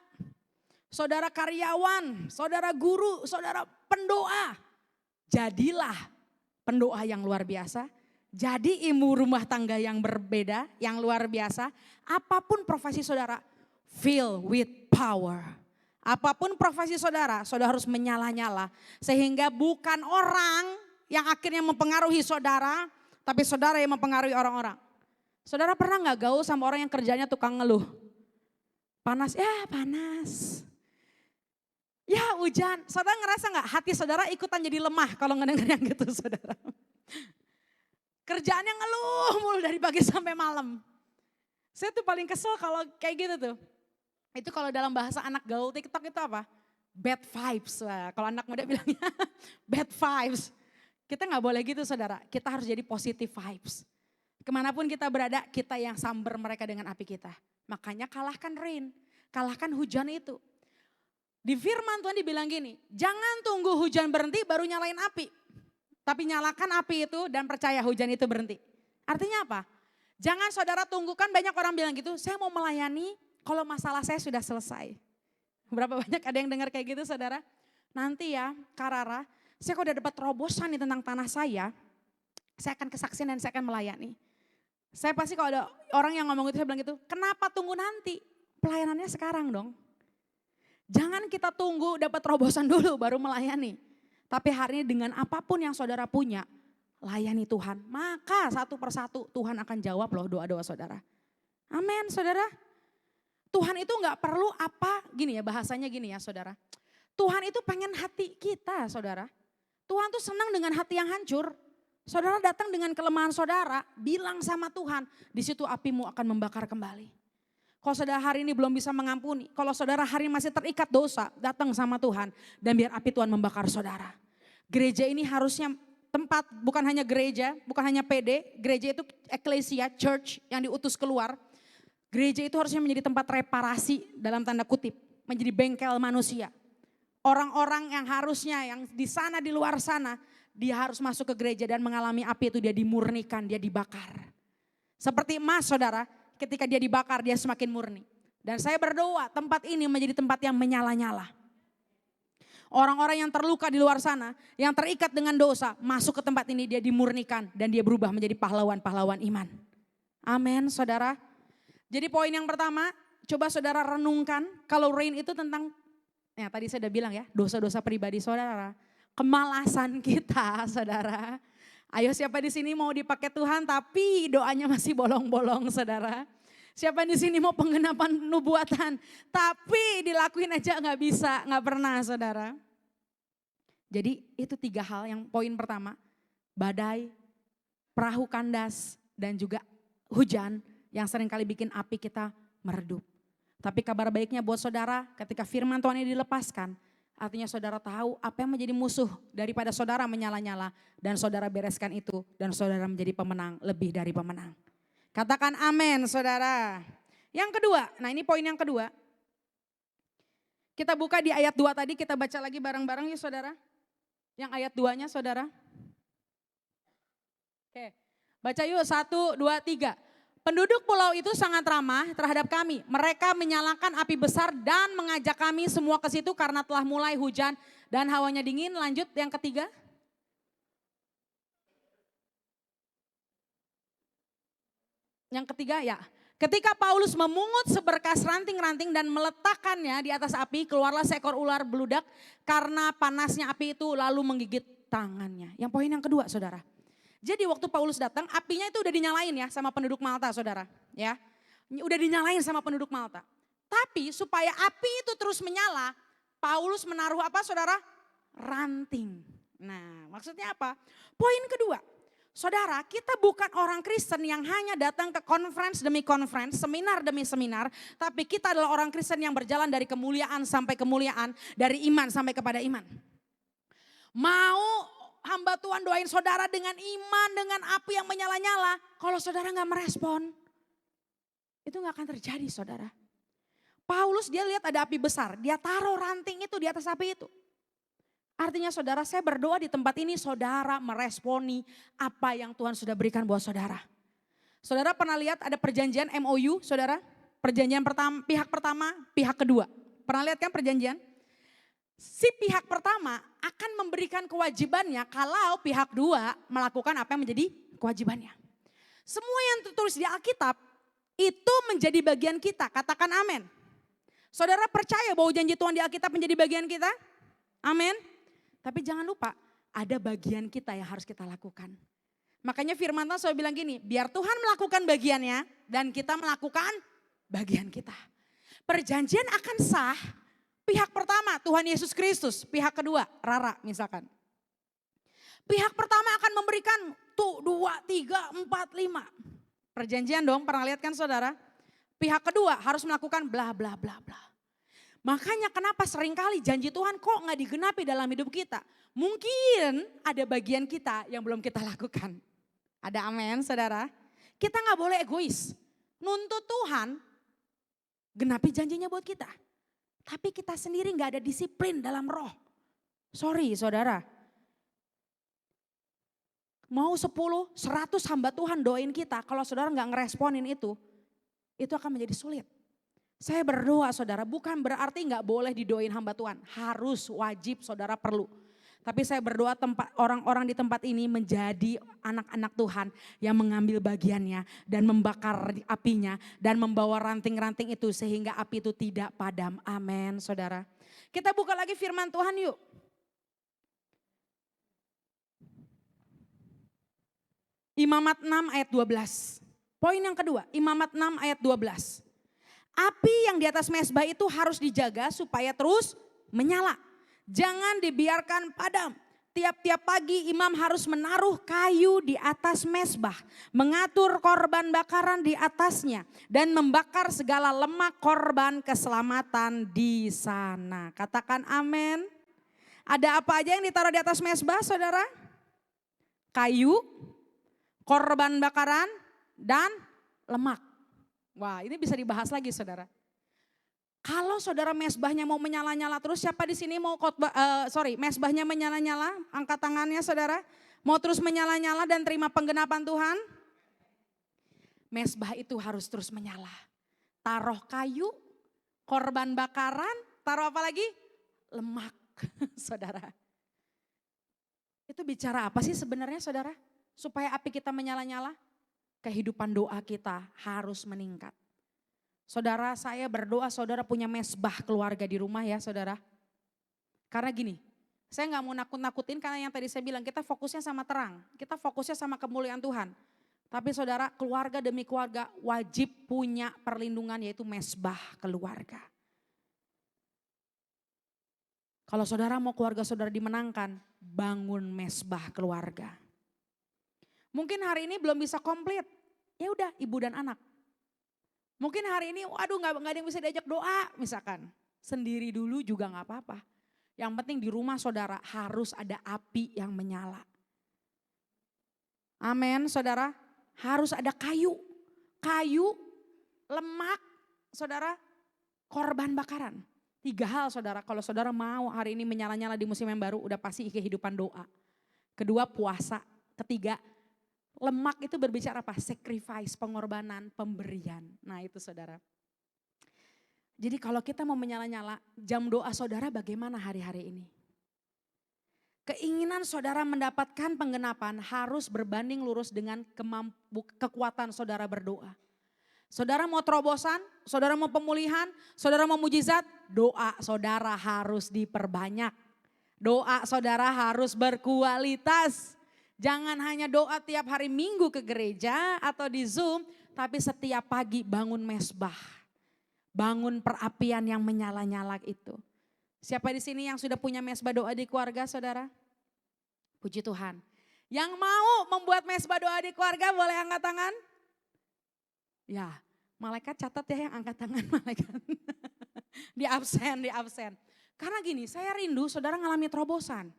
saudara karyawan, saudara guru, saudara pendoa. Jadilah pendoa yang luar biasa. Jadi ibu rumah tangga yang berbeda, yang luar biasa. Apapun profesi saudara, fill with power. Apapun profesi saudara, saudara harus menyala-nyala. Sehingga bukan orang yang akhirnya mempengaruhi saudara, tapi saudara yang mempengaruhi orang-orang. Saudara pernah gak gaul sama orang yang kerjanya tukang ngeluh? Panas, ya panas. Ya hujan, saudara ngerasa gak hati saudara ikutan jadi lemah kalau ngedenger yang gitu saudara. Kerjaannya ngeluh mulu dari pagi sampai malam. Saya tuh paling kesel kalau kayak gitu tuh. Itu kalau dalam bahasa anak gaul TikTok itu apa? Bad vibes, wah, kalau anak muda bilangnya bad vibes. Kita gak boleh gitu saudara, kita harus jadi positive vibes. Kemanapun kita berada, kita yang sambar mereka dengan api kita. Makanya kalahkan rain, kalahkan hujan itu. Di firman Tuhan dibilang gini, jangan tunggu hujan berhenti baru nyalain api. Tapi nyalakan api itu dan percaya hujan itu berhenti. Artinya apa? Jangan saudara tunggu, kan banyak orang bilang gitu, saya mau melayani kalau masalah saya sudah selesai. Berapa banyak ada yang dengar kayak gitu saudara? Nanti ya Kak Rara, saya kalau udah dapat terobosan nih tentang tanah saya akan kesaksian dan saya akan melayani. Saya pasti kalau ada orang yang ngomong itu saya bilang gitu, kenapa tunggu nanti? Pelayanannya sekarang dong. Jangan kita tunggu dapat terobosan dulu baru melayani. Tapi hari ini dengan apapun yang saudara punya, layani Tuhan. Maka satu persatu Tuhan akan jawab loh doa-doa saudara. Amin saudara. Tuhan itu gak perlu apa, gini ya bahasanya gini ya saudara. Tuhan itu pengen hati kita saudara. Tuhan tuh senang dengan hati yang hancur. Saudara datang dengan kelemahan saudara, bilang sama Tuhan, di situ apimu akan membakar kembali. Kalau saudara hari ini belum bisa mengampuni, kalau saudara hari ini masih terikat dosa, datang sama Tuhan dan biar api Tuhan membakar saudara. Gereja ini harusnya tempat, bukan hanya gereja, bukan hanya PD, gereja itu eklesia, church yang diutus keluar. Gereja itu harusnya menjadi tempat reparasi dalam tanda kutip, menjadi bengkel manusia. Orang-orang yang harusnya yang di sana di luar sana, dia harus masuk ke gereja dan mengalami api itu, dia dimurnikan, dia dibakar. Seperti emas saudara, ketika dia dibakar dia semakin murni. Dan saya berdoa tempat ini menjadi tempat yang menyala-nyala. Orang-orang yang terluka di luar sana, yang terikat dengan dosa, masuk ke tempat ini dia dimurnikan dan dia berubah menjadi pahlawan-pahlawan iman. Amin saudara. Jadi poin yang pertama, coba saudara renungkan kalau rain itu tentang, ya tadi saya udah bilang ya, dosa-dosa pribadi saudara. Kemalasan kita saudara. Ayo siapa di sini mau dipakai Tuhan tapi doanya masih bolong-bolong saudara. Siapa di sini mau penggenapan nubuatan tapi dilakuin aja gak bisa, gak pernah saudara. Jadi itu 3 hal yang poin pertama. Badai, perahu kandas dan juga hujan yang seringkali bikin api kita meredup. Tapi kabar baiknya buat saudara ketika firman Tuhan ini dilepaskan. Artinya saudara tahu apa yang menjadi musuh daripada saudara menyala-nyala. Dan saudara bereskan itu dan saudara menjadi pemenang lebih dari pemenang. Katakan amin saudara. Yang kedua, nah ini poin yang kedua. Kita buka di ayat 2 tadi, kita baca lagi bareng-bareng ya saudara. Yang ayat 2-nya saudara. Oke, baca yuk 1, 2, 3. Penduduk pulau itu sangat ramah terhadap kami. Mereka menyalakan api besar dan mengajak kami semua ke situ karena telah mulai hujan dan hawanya dingin. Lanjut yang ketiga. Yang ketiga ya. Ketika Paulus memungut seberkas ranting-ranting dan meletakkannya di atas api, keluarlah seekor ular beludak karena panasnya api itu lalu menggigit tangannya. Yang poin yang kedua saudara. Jadi waktu Paulus datang, apinya itu udah dinyalain ya sama penduduk Malta saudara. Ya, udah dinyalain sama penduduk Malta. Tapi supaya api itu terus menyala, Paulus menaruh apa saudara? Ranting. Nah maksudnya apa? Poin kedua, saudara kita bukan orang Kristen yang hanya datang ke conference demi conference, seminar demi seminar. Tapi kita adalah orang Kristen yang berjalan dari kemuliaan sampai kemuliaan, dari iman sampai kepada iman. Mau hamba Tuhan doain saudara dengan iman, dengan api yang menyala-nyala. Kalau saudara gak merespon, itu gak akan terjadi saudara. Paulus dia lihat ada api besar, dia taruh ranting itu di atas api itu. Artinya saudara saya berdoa di tempat ini saudara meresponi apa yang Tuhan sudah berikan buat saudara. Saudara pernah lihat ada perjanjian MOU saudara? Perjanjian pertama, pihak kedua. Pernah lihat kan perjanjian? Si pihak pertama akan memberikan kewajibannya kalau pihak dua melakukan apa yang menjadi kewajibannya. Semua yang tertulis di Alkitab itu menjadi bagian kita, katakan amin. Saudara percaya bahwa janji Tuhan di Alkitab menjadi bagian kita? Amin. Tapi jangan lupa ada bagian kita yang harus kita lakukan. Makanya firman Tuhan selalu bilang gini, biar Tuhan melakukan bagiannya dan kita melakukan bagian kita. Perjanjian akan sah. Pihak pertama Tuhan Yesus Kristus, pihak kedua Rara misalkan. Pihak pertama akan memberikan 2, 3, 4, 5. Perjanjian dong, pernah lihat kan saudara? Pihak kedua harus melakukan bla bla bla bla. Makanya kenapa seringkali janji Tuhan kok gak digenapi dalam hidup kita. Mungkin ada bagian kita yang belum kita lakukan. Ada amin saudara? Kita gak boleh egois. Nuntut Tuhan, genapi janjinya buat kita. Tapi kita sendiri gak ada disiplin dalam roh. Sorry saudara. Mau 10, 100 hamba Tuhan doain kita. Kalau saudara gak ngeresponin itu akan menjadi sulit. Saya berdoa saudara, bukan berarti gak boleh didoain hamba Tuhan. Harus, wajib, saudara perlu. Tapi saya berdoa orang-orang di tempat ini menjadi anak-anak Tuhan yang mengambil bagiannya dan membakar apinya dan membawa ranting-ranting itu sehingga api itu tidak padam. Amin saudara. Kita buka lagi firman Tuhan yuk. Imamat 6 ayat 12. Poin yang kedua, Imamat 6 ayat 12. Api yang di atas mezbah itu harus dijaga supaya terus menyala. Jangan dibiarkan padam. Tiap-tiap pagi imam harus menaruh kayu di atas mezbah. Mengatur korban bakaran di atasnya. Dan membakar segala lemak korban keselamatan di sana. Katakan amin. Ada apa aja yang ditaruh di atas mezbah saudara? Kayu, korban bakaran, dan lemak. Wah ini bisa dibahas lagi saudara. Kalau saudara mezbahnya mau menyala-nyala terus, siapa di sini mau mezbahnya menyala-nyala, angkat tangannya saudara. Mau terus menyala-nyala dan terima penggenapan Tuhan? Mezbah itu harus terus menyala. Taruh kayu, korban bakaran, taruh apa lagi? Lemak saudara. Itu bicara apa sih sebenarnya saudara? Supaya api kita menyala-nyala? Kehidupan doa kita harus meningkat. Saudara, saya berdoa saudara punya mezbah keluarga di rumah ya saudara. Karena gini, saya gak mau nakut-nakutin karena yang tadi saya bilang kita fokusnya sama terang. Kita fokusnya sama kemuliaan Tuhan. Tapi saudara, keluarga demi keluarga wajib punya perlindungan yaitu mezbah keluarga. Kalau saudara mau keluarga saudara dimenangkan, bangun mezbah keluarga. Mungkin hari ini belum bisa komplit, ya udah ibu dan anak. Mungkin hari ini, waduh nggak ada yang bisa diajak doa misalkan. Sendiri dulu juga nggak apa-apa. Yang penting di rumah saudara harus ada api yang menyala. Amin saudara, harus ada kayu. Kayu, lemak, saudara, korban bakaran. 3 hal saudara, kalau saudara mau hari ini menyala-nyala di musim yang baru udah pasti kehidupan doa. Kedua puasa, ketiga lemak itu berbicara apa? Sacrifice, pengorbanan, pemberian. Nah itu saudara. Jadi kalau kita mau menyala-nyala, jam doa saudara bagaimana hari-hari ini? Keinginan saudara mendapatkan penggenapan harus berbanding lurus dengan kekuatan saudara berdoa. Saudara mau terobosan, saudara mau pemulihan, saudara mau mujizat, doa saudara harus diperbanyak. Doa saudara harus berkualitas. Jangan hanya doa tiap hari Minggu ke gereja atau di Zoom, tapi setiap pagi bangun mezbah. Bangun perapian yang menyala-nyala itu. Siapa di sini yang sudah punya mezbah doa di keluarga saudara? Puji Tuhan. Yang mau membuat mezbah doa di keluarga boleh angkat tangan? Ya, malaikat catat ya yang angkat tangan malaikat. Di absen. Karena gini, saya rindu saudara ngalami terobosan.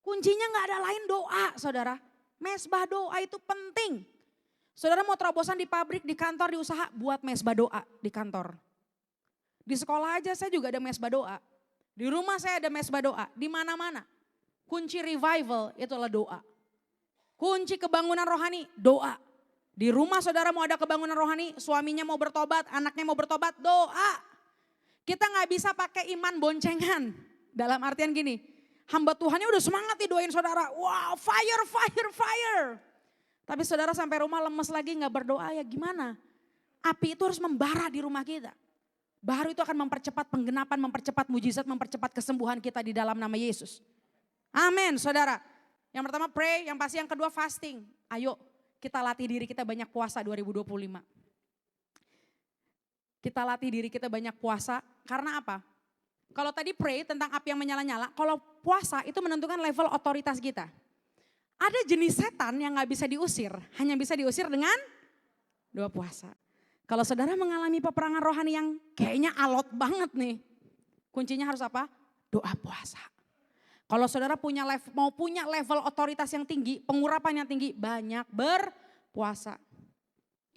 Kuncinya gak ada lain doa saudara. Mezbah doa itu penting. Saudara mau terobosan di pabrik, di kantor, di usaha, buat mezbah doa di kantor. Di sekolah aja saya juga ada mezbah doa. Di rumah saya ada mezbah doa, di mana-mana. Kunci revival itulah doa. Kunci kebangunan rohani, doa. Di rumah saudara mau ada kebangunan rohani, suaminya mau bertobat, anaknya mau bertobat, doa. Kita gak bisa pakai iman boncengan. Dalam artian gini, hamba Tuhannya udah semangat nih doain saudara. Wow, fire. Tapi saudara sampai rumah lemes lagi gak berdoa ya gimana? Api itu harus membara di rumah kita. Baru itu akan mempercepat penggenapan, mempercepat mujizat, mempercepat kesembuhan kita di dalam nama Yesus. Amin saudara. Yang pertama pray, yang pasti yang kedua fasting. Ayo kita latih diri kita banyak puasa 2025. Kita latih diri kita banyak puasa karena apa? Kalau tadi pray tentang api yang menyala-nyala, kalau puasa itu menentukan level otoritas kita. Ada jenis setan yang gak bisa diusir, hanya bisa diusir dengan doa puasa. Kalau saudara mengalami peperangan rohani yang kayaknya alot banget nih, kuncinya harus apa? Doa puasa. Kalau saudara mau punya level otoritas yang tinggi, pengurapan yang tinggi, banyak berpuasa.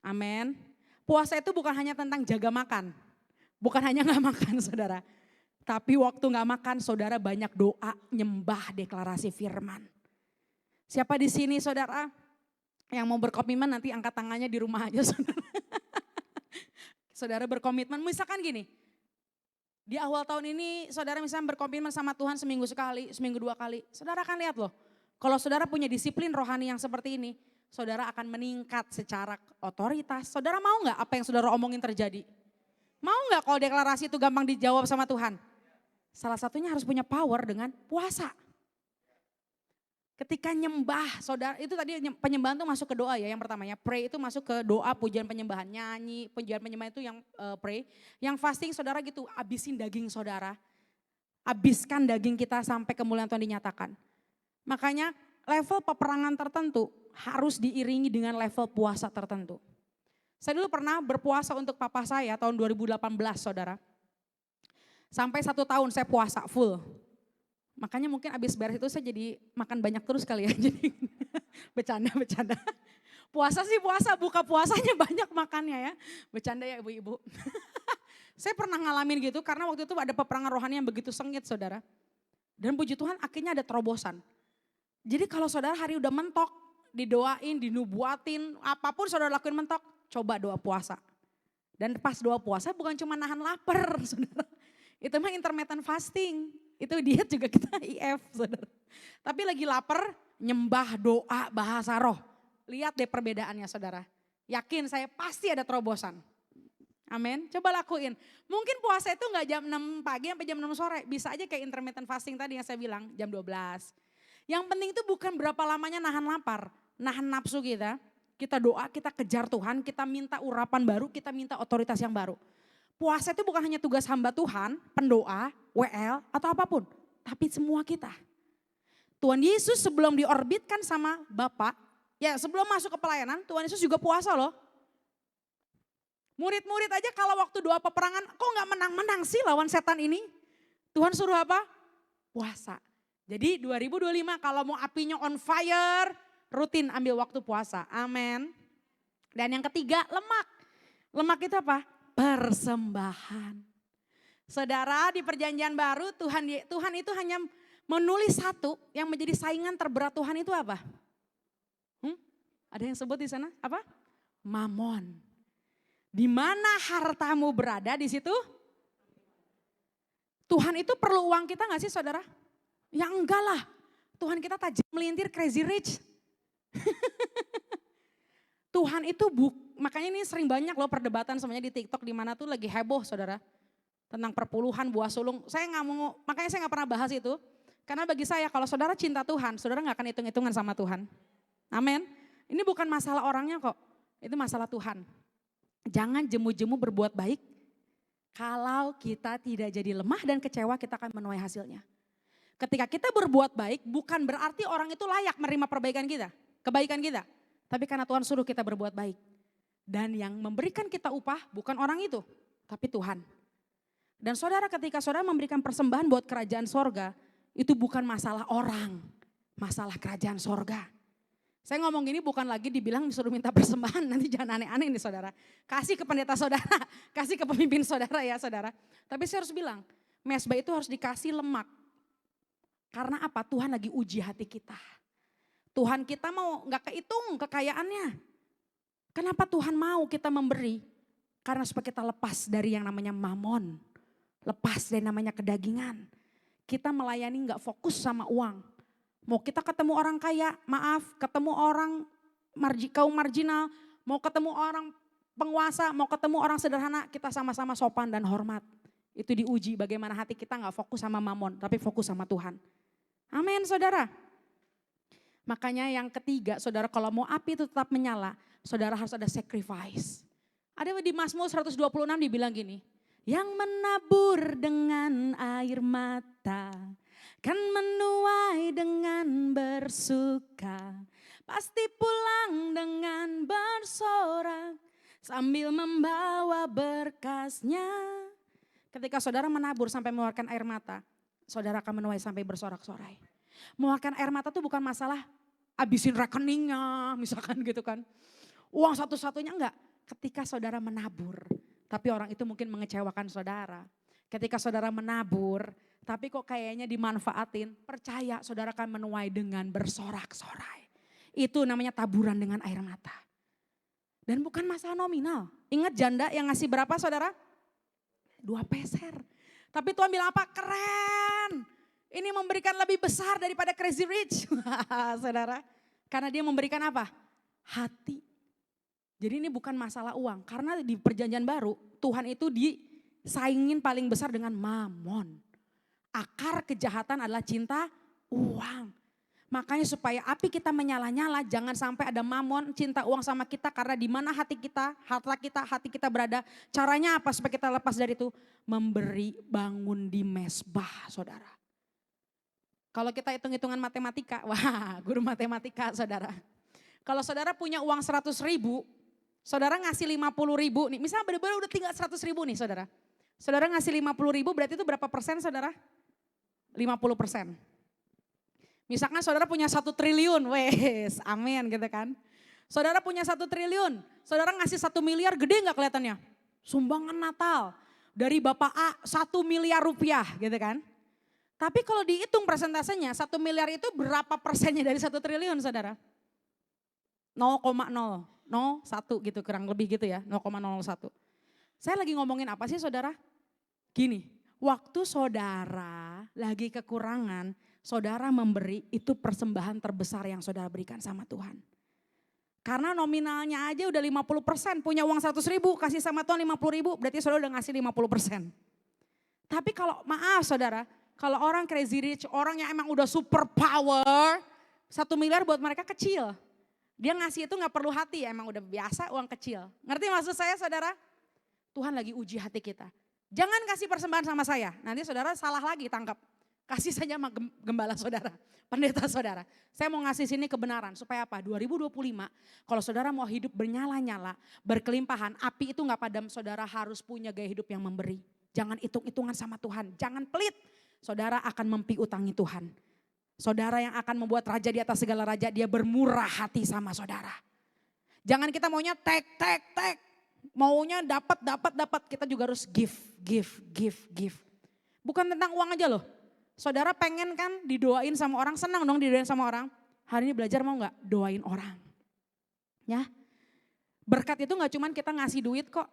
Amin. Puasa itu bukan hanya tentang jaga makan. Bukan hanya gak makan saudara. Tapi waktu gak makan saudara banyak doa, nyembah, deklarasi firman. Siapa di sini saudara yang mau berkomitmen nanti angkat tangannya di rumah aja saudara. Saudara berkomitmen misalkan gini. Di awal tahun ini saudara misalnya berkomitmen sama Tuhan seminggu sekali, seminggu 2 kali. Saudara akan lihat loh, kalau saudara punya disiplin rohani yang seperti ini, saudara akan meningkat secara otoritas. Saudara mau gak apa yang saudara omongin terjadi? Mau gak kalau deklarasi itu gampang dijawab sama Tuhan? Salah satunya harus punya power dengan puasa. Ketika nyembah, saudara itu tadi penyembahan itu masuk ke doa ya yang pertamanya. Pray itu masuk ke doa, pujian penyembahan, nyanyi, pujian penyembahan itu yang pray. Yang fasting saudara gitu, abisin daging saudara. Habiskan daging kita sampai kemuliaan Tuhan dinyatakan. Makanya level peperangan tertentu harus diiringi dengan level puasa tertentu. Saya dulu pernah berpuasa untuk papa saya tahun 2018 saudara. Sampai 1 tahun saya puasa full. Makanya mungkin abis beres itu saya jadi makan banyak terus kali ya. Jadi bercanda. Puasa sih puasa, buka puasanya banyak makannya ya. Bercanda ya ibu-ibu. Saya pernah ngalamin gitu karena waktu itu ada peperangan rohani yang begitu sengit saudara. Dan puji Tuhan akhirnya ada terobosan. Jadi kalau saudara hari udah mentok, didoain, dinubuatin, apapun saudara lakuin mentok, coba doa puasa. Dan pas doa puasa bukan cuma nahan lapar saudara. Itu mah intermittent fasting. Itu diet juga kita IF saudara. Tapi lagi lapar, nyembah, doa, bahasa roh. Lihat deh perbedaannya saudara. Yakin saya pasti ada terobosan. Amin, coba lakuin. Mungkin puasa itu gak jam 6 pagi sampai jam 6 sore. Bisa aja kayak intermittent fasting tadi yang saya bilang, jam 12. Yang penting itu bukan berapa lamanya nahan lapar, nahan nafsu kita. Kita doa, kita kejar Tuhan, kita minta urapan baru, kita minta otoritas yang baru. Puasa itu bukan hanya tugas hamba Tuhan, pendoa, WL, atau apapun. Tapi semua kita. Tuhan Yesus sebelum diorbitkan sama Bapa, ya sebelum masuk ke pelayanan, Tuhan Yesus juga puasa loh. Murid-murid aja kalau waktu doa peperangan, kok gak menang-menang sih lawan setan ini? Tuhan suruh apa? Puasa. Jadi 2025 kalau mau apinya on fire, rutin ambil waktu puasa. Amin. Dan yang ketiga, lemak. Lemak itu apa? Persembahan. Saudara di perjanjian baru Tuhan itu hanya menulis satu yang menjadi saingan terberat Tuhan itu apa? Ada yang sebut di sana apa? Mamon. Di mana hartamu berada di situ? Tuhan itu perlu uang kita gak sih saudara? Ya enggak lah. Tuhan kita tajam melintir crazy rich. Tuhan itu makanya ini sering banyak loh perdebatan semuanya di TikTok di mana tuh lagi heboh saudara. Tentang perpuluhan buah sulung. Saya nggak mau, makanya saya nggak pernah bahas itu. Karena bagi saya kalau saudara cinta Tuhan, saudara nggak akan hitung-hitungan sama Tuhan. Amin. Ini bukan masalah orangnya kok, itu masalah Tuhan. Jangan jemu-jemu berbuat baik. Kalau kita tidak jadi lemah dan kecewa, kita akan menuai hasilnya. Ketika kita berbuat baik, bukan berarti orang itu layak menerima perbaikan kita, kebaikan kita. Tapi karena Tuhan suruh kita berbuat baik. Dan yang memberikan kita upah bukan orang itu, tapi Tuhan. Dan saudara ketika saudara memberikan persembahan buat kerajaan sorga, itu bukan masalah orang, masalah kerajaan sorga. Saya ngomong gini bukan lagi dibilang disuruh minta persembahan, nanti jangan aneh-aneh nih saudara. Kasih ke pendeta saudara, kasih ke pemimpin saudara ya saudara. Tapi saya harus bilang, mesbah itu harus dikasih lemak. Karena apa? Tuhan lagi uji hati kita. Tuhan kita mau gak kehitung kekayaannya. Kenapa Tuhan mau kita memberi? Karena supaya kita lepas dari yang namanya mamon. Lepas dari namanya kedagingan. Kita melayani gak fokus sama uang. Mau kita ketemu orang kaya, maaf, ketemu orang kaum marginal, mau ketemu orang penguasa, mau ketemu orang sederhana, kita sama-sama sopan dan hormat. Itu diuji bagaimana hati kita gak fokus sama mamon, tapi fokus sama Tuhan. Amin saudara. Makanya yang ketiga, saudara kalau mau api itu tetap menyala, saudara harus ada sacrifice. Ada di Mazmur 126 dibilang gini, yang menabur dengan air mata, kan menuai dengan bersuka, pasti pulang dengan bersorak, sambil membawa berkasnya. Ketika saudara menabur sampai mengeluarkan air mata, saudara akan menuai sampai bersorak-sorai. Mengeluarkan air mata itu bukan masalah habisin rekeningnya misalkan gitu kan. Uang satu-satunya enggak. ketika saudara menabur, tapi orang itu mungkin mengecewakan saudara. Ketika saudara menabur, tapi kok kayaknya dimanfaatin, percaya saudara akan menuai dengan bersorak-sorai. Itu namanya taburan dengan air mata. Dan bukan masalah nominal. Ingat janda yang ngasih berapa saudara? 2 peser. Tapi Tuhan bilang apa? Keren. Ini memberikan lebih besar daripada crazy rich. Saudara. Karena dia memberikan apa? Hati. Jadi ini bukan masalah uang. Karena di perjanjian baru Tuhan itu disaingin paling besar dengan mamon. Akar kejahatan adalah cinta uang. Makanya supaya api kita menyala-nyala, jangan sampai ada mamon, cinta uang sama kita, karena di mana hati kita, hati kita berada. Caranya apa supaya kita lepas dari itu? Memberi, bangun di mesbah, saudara. Kalau kita hitung-hitungan matematika, wah guru matematika saudara. Kalau saudara punya uang 100 ribu, saudara ngasih 50 ribu, nih misalnya benar-benar udah tinggal 100 ribu nih saudara. Saudara ngasih 50 ribu berarti itu berapa persen saudara? 50%. Misalkan saudara punya 1 triliun, wes amin gitu kan. Saudara punya 1 triliun, saudara ngasih 1 miliar gede gak kelihatannya? Sumbangan Natal dari Bapak A 1 miliar rupiah gitu kan. Tapi kalau dihitung persentasenya 1 miliar itu berapa persennya dari 1 triliun saudara? 0,001 gitu kurang lebih gitu ya, 0,01. Saya lagi ngomongin apa sih saudara? Gini, waktu saudara lagi kekurangan, saudara memberi itu persembahan terbesar yang saudara berikan sama Tuhan. Karena nominalnya aja udah 50%, punya uang 100 ribu, kasih sama Tuhan 50 ribu, berarti saudara udah ngasih 50%. Tapi kalau maaf saudara, kalau orang crazy rich, orang yang emang udah super power, 1 miliar buat mereka kecil. Dia ngasih itu gak perlu hati, emang udah biasa uang kecil. Ngerti maksud saya saudara? Tuhan lagi uji hati kita. Jangan kasih persembahan sama saya, nanti saudara salah lagi tangkap. Kasih saja sama gembala saudara, pendeta saudara. Saya mau ngasih sini kebenaran supaya apa? 2025 kalau saudara mau hidup bernyala-nyala, berkelimpahan, api itu gak padam, saudara harus punya gaya hidup yang memberi. Jangan hitung-hitungan sama Tuhan, jangan pelit. Saudara akan mempiutangi Tuhan. Saudara yang akan membuat raja di atas segala raja, dia bermurah hati sama saudara. Jangan kita maunya tek. Maunya dapat, kita juga harus give. Bukan tentang uang aja loh. Saudara pengen kan didoain sama orang, senang dong didoain sama orang. Hari ini belajar mau gak doain orang. Ya, berkat itu gak cuman kita ngasih duit kok.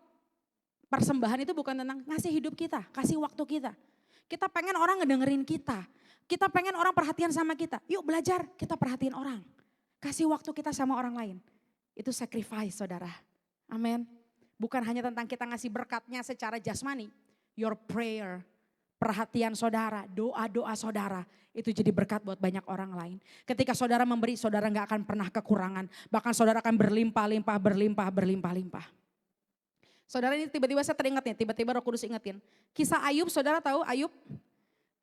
Persembahan itu bukan tentang ngasih hidup kita, kasih waktu kita. Kita pengen orang ngedengerin kita. Kita pengen orang perhatian sama kita. Yuk belajar, kita perhatiin orang. Kasih waktu kita sama orang lain. Itu sacrifice saudara. Amin. Bukan hanya tentang kita ngasih berkatnya secara jasmani. Your prayer, perhatian saudara, doa-doa saudara. Itu jadi berkat buat banyak orang lain. Ketika saudara memberi, saudara gak akan pernah kekurangan. Bahkan saudara akan berlimpah. Saudara ini tiba-tiba saya teringat nih, tiba-tiba Roh Kudus ingetin. Kisah Ayub, saudara tahu Ayub?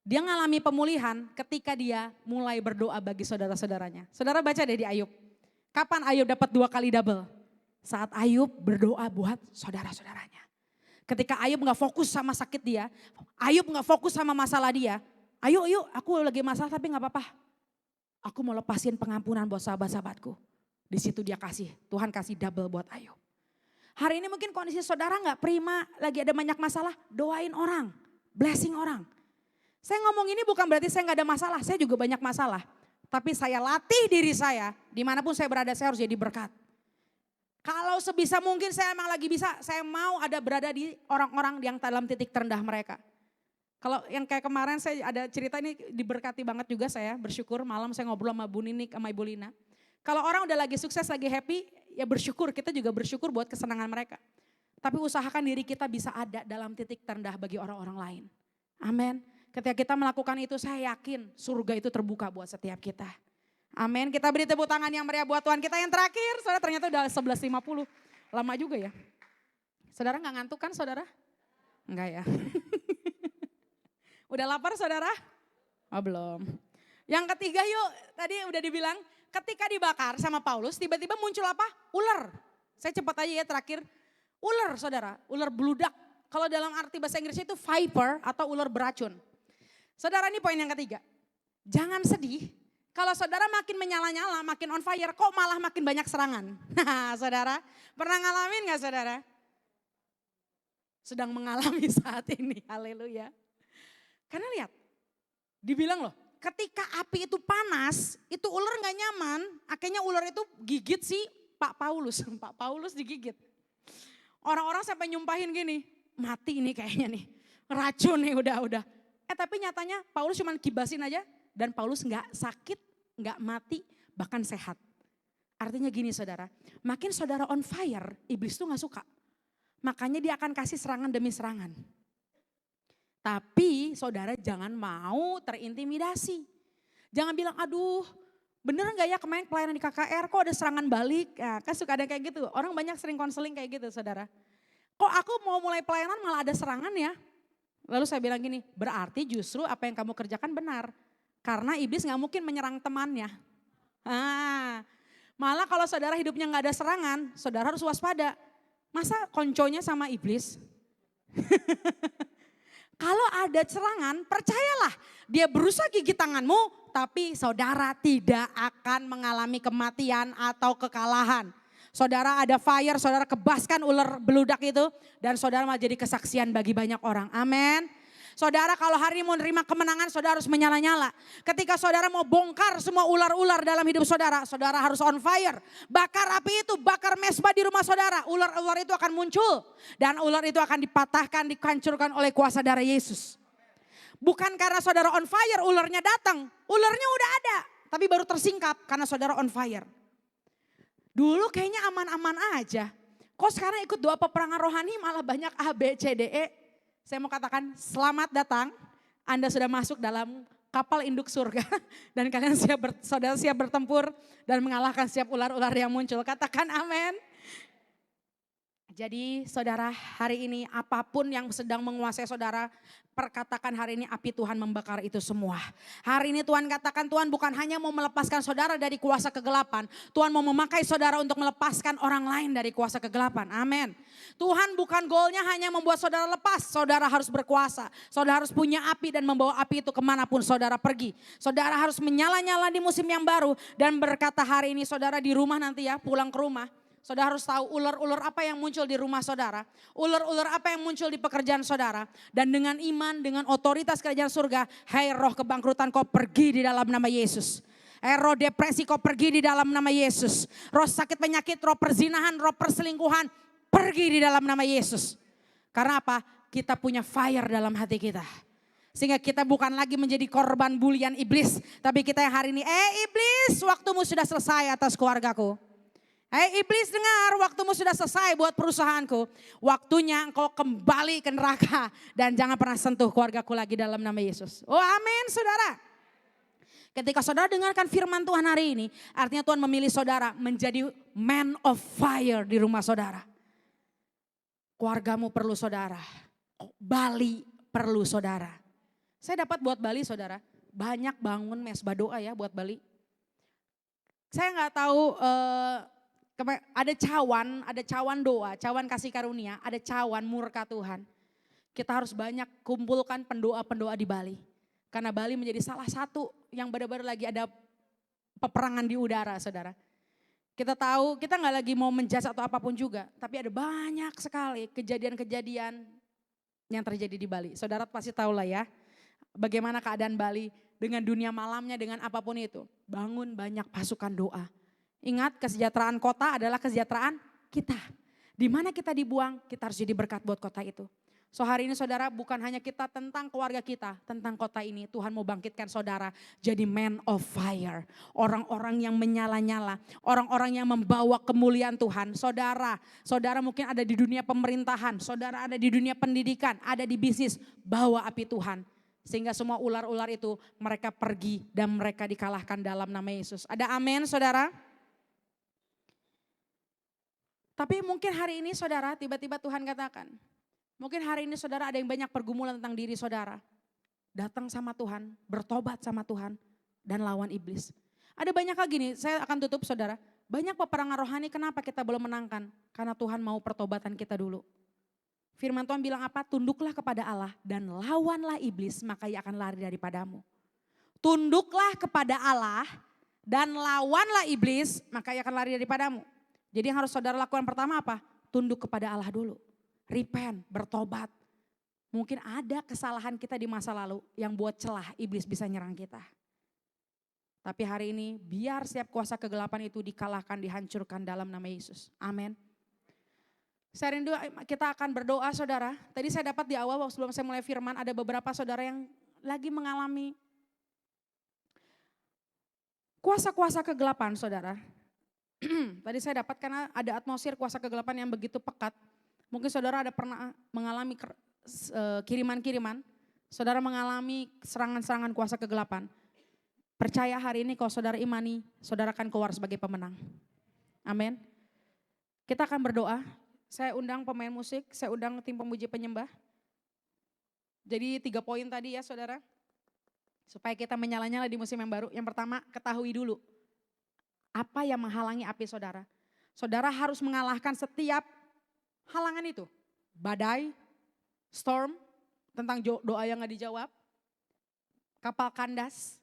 Dia ngalami pemulihan ketika dia mulai berdoa bagi saudara-saudaranya. Saudara baca deh di Ayub. Kapan Ayub dapat 2 kali double? Saat Ayub berdoa buat saudara-saudaranya. Ketika Ayub gak fokus sama sakit dia, Ayub gak fokus sama masalah dia. Ayo, aku lagi masalah tapi gak apa-apa. Aku mau lepasin pengampunan buat sahabat-sahabatku. Di situ dia kasih, Tuhan kasih double buat Ayub. Hari ini mungkin kondisi saudara gak prima, lagi ada banyak masalah, doain orang, blessing orang. Saya ngomong ini bukan berarti saya gak ada masalah, saya juga banyak masalah. Tapi saya latih diri saya, dimanapun saya berada saya harus jadi berkat. Kalau sebisa mungkin saya emang lagi bisa, saya mau ada berada di orang-orang yang dalam titik terendah mereka. Kalau yang kayak kemarin saya ada cerita ini diberkati banget juga saya, bersyukur malam saya ngobrol sama Bu Ninik sama Ibu Lina. Kalau orang udah lagi sukses, lagi happy, ya bersyukur, kita juga bersyukur buat kesenangan mereka. Tapi usahakan diri kita bisa ada dalam titik terendah bagi orang-orang lain. Amin. Ketika kita melakukan itu saya yakin surga itu terbuka buat setiap kita. Amin. Kita beri tepuk tangan yang meriah buat Tuhan kita yang terakhir. Saudara ternyata udah 11.50. Lama juga ya. Saudara gak ngantuk kan saudara? Enggak ya. Udah lapar saudara? Oh belum. Yang ketiga yuk, tadi udah dibilang ketika dibakar sama Paulus tiba-tiba muncul apa? Ular. Saya cepat aja ya terakhir. Ular saudara, ular beludak. Kalau dalam arti bahasa Inggrisnya itu viper atau ular beracun. Saudara ini poin yang ketiga. Jangan sedih Kalau saudara makin menyala-nyala, makin on fire, kok malah makin banyak serangan? Nah, saudara, pernah ngalamin gak saudara? Sedang mengalami saat ini, haleluya. Karena lihat, dibilang loh, ketika api itu panas, itu ular gak nyaman, akhirnya ular itu gigit si Pak Paulus. Pak Paulus digigit. Orang-orang sampai nyumpahin gini, mati ini kayaknya nih, racun nih udah. Tapi nyatanya Paulus cuma kibasin aja, dan Paulus gak sakit, gak mati, bahkan sehat. Artinya gini saudara, makin saudara on fire, iblis tuh gak suka. Makanya dia akan kasih serangan demi serangan. Tapi saudara jangan mau terintimidasi. Jangan bilang, aduh bener gak ya kemarin pelayanan di KKR kok ada serangan balik. Nah, kan suka ada kayak gitu, orang banyak sering konseling kayak gitu saudara. Kok aku mau mulai pelayanan malah ada serangan ya? Lalu saya bilang gini, berarti justru apa yang kamu kerjakan benar. Karena iblis gak mungkin menyerang temannya. Malah kalau saudara hidupnya gak ada serangan, saudara harus waspada. Masa konconya sama iblis? Kalau ada serangan, percayalah dia berusaha gigit tanganmu, tapi saudara tidak akan mengalami kematian atau kekalahan. Saudara ada fire, saudara kebaskan ular beludak itu, dan saudara mau jadi kesaksian bagi banyak orang. Amin. Saudara kalau hari ini mau nerima kemenangan, saudara harus menyala-nyala. Ketika saudara mau bongkar semua ular-ular dalam hidup saudara, saudara harus on fire. Bakar api itu, bakar mesbah di rumah saudara. Ular-ular itu akan muncul. Dan ular itu akan dipatahkan, dihancurkan oleh kuasa darah Yesus. Bukan karena saudara on fire, ularnya datang. Ularnya udah ada, tapi baru tersingkap karena saudara on fire. Dulu kayaknya aman-aman aja. Kok sekarang ikut doa peperangan rohani malah banyak A, B, C, D, E. Saya mau katakan selamat datang, Anda sudah masuk dalam kapal induk surga. Dan kalian saudara siap bertempur dan mengalahkan setiap ular-ular yang muncul. Katakan amin. Jadi saudara hari ini apapun yang sedang menguasai saudara, perkatakan hari ini api Tuhan membakar itu semua. Hari ini Tuhan katakan Tuhan bukan hanya mau melepaskan saudara dari kuasa kegelapan. Tuhan mau memakai saudara untuk melepaskan orang lain dari kuasa kegelapan. Amin. Tuhan bukan goalnya hanya membuat saudara lepas. Saudara harus berkuasa. Saudara harus punya api dan membawa api itu kemanapun saudara pergi. Saudara harus menyala-nyala di musim yang baru. Dan berkata hari ini saudara di rumah nanti ya pulang ke rumah. Saudara harus tahu ular-ular apa yang muncul di rumah saudara. Ular-ular apa yang muncul di pekerjaan saudara. Dan dengan iman, dengan otoritas kerajaan surga. Hai roh kebangkrutan kau pergi di dalam nama Yesus. Hai roh depresi kau pergi di dalam nama Yesus. Roh sakit penyakit, roh perzinahan, roh perselingkuhan. Pergi di dalam nama Yesus. Karena apa? Kita punya fire dalam hati kita. Sehingga kita bukan lagi menjadi korban bulian iblis. Tapi kita yang hari ini, iblis waktumu sudah selesai atas keluargaku. Iblis dengar waktumu sudah selesai buat perusahaanku. Waktunya engkau kembali ke neraka. Dan jangan pernah sentuh keluargaku lagi dalam nama Yesus. Oh amin saudara. Ketika saudara dengarkan firman Tuhan hari ini. Artinya Tuhan memilih saudara menjadi man of fire di rumah saudara. Keluargamu perlu saudara. Bali perlu saudara. Saya dapat buat Bali saudara. Banyak bangun mesbah doa ya buat Bali. Saya gak tahu... ada cawan doa, cawan kasih karunia, ada cawan murka Tuhan. Kita harus banyak kumpulkan pendoa-pendoa di Bali. Karena Bali menjadi salah satu yang benar-benar lagi ada peperangan di udara saudara. Kita tahu kita gak lagi mau menjudge atau apapun juga. Tapi ada banyak sekali kejadian-kejadian yang terjadi di Bali. Saudara pasti tahu lah ya bagaimana keadaan Bali dengan dunia malamnya dengan apapun itu. Bangun banyak pasukan doa. Ingat kesejahteraan kota adalah kesejahteraan kita. Di mana kita dibuang, kita harus jadi berkat buat kota itu. So hari ini saudara bukan hanya kita tentang keluarga kita, tentang kota ini. Tuhan mau bangkitkan saudara jadi man of fire. Orang-orang yang menyala-nyala, orang-orang yang membawa kemuliaan Tuhan. Saudara mungkin ada di dunia pemerintahan, saudara ada di dunia pendidikan, ada di bisnis, bawa api Tuhan. Sehingga semua ular-ular itu mereka pergi dan mereka dikalahkan dalam nama Yesus. Ada amin saudara? Tapi mungkin hari ini saudara tiba-tiba Tuhan katakan. Mungkin hari ini saudara ada yang banyak pergumulan tentang diri saudara. Datang sama Tuhan, bertobat sama Tuhan dan lawan iblis. Ada banyak lagi nih, saya akan tutup saudara. Banyak peperangan rohani kenapa kita belum menangkan? Karena Tuhan mau pertobatan kita dulu. Firman Tuhan bilang apa? Tunduklah kepada Allah dan lawanlah iblis maka ia akan lari daripadamu. tunduklah kepada Allah dan lawanlah iblis, maka ia akan lari daripadamu. Jadi yang harus saudara lakukan pertama apa? Tunduk kepada Allah dulu. Repent, bertobat. Mungkin ada kesalahan kita di masa lalu yang buat celah iblis bisa nyerang kita. Tapi hari ini biar setiap kuasa kegelapan itu dikalahkan, dihancurkan dalam nama Yesus. Amin. Saya rindu kita akan berdoa saudara. Tadi saya dapat di awal sebelum saya mulai firman ada beberapa saudara yang lagi mengalami kuasa-kuasa kegelapan saudara. Tadi saya dapat karena ada atmosfer kuasa kegelapan yang begitu pekat. Mungkin saudara ada pernah mengalami kiriman-kiriman. Saudara mengalami serangan-serangan kuasa kegelapan. Percaya hari ini kalau saudara imani, saudara akan keluar sebagai pemenang. Amin. Kita akan berdoa. Saya undang pemain musik, saya undang tim pemuji penyembah. Jadi 3 poin tadi ya saudara. Supaya kita menyala-nyala di musim yang baru. Yang pertama, ketahui dulu. Apa yang menghalangi api saudara? Saudara harus mengalahkan setiap halangan itu. Badai, storm, tentang doa yang gak dijawab. Kapal kandas.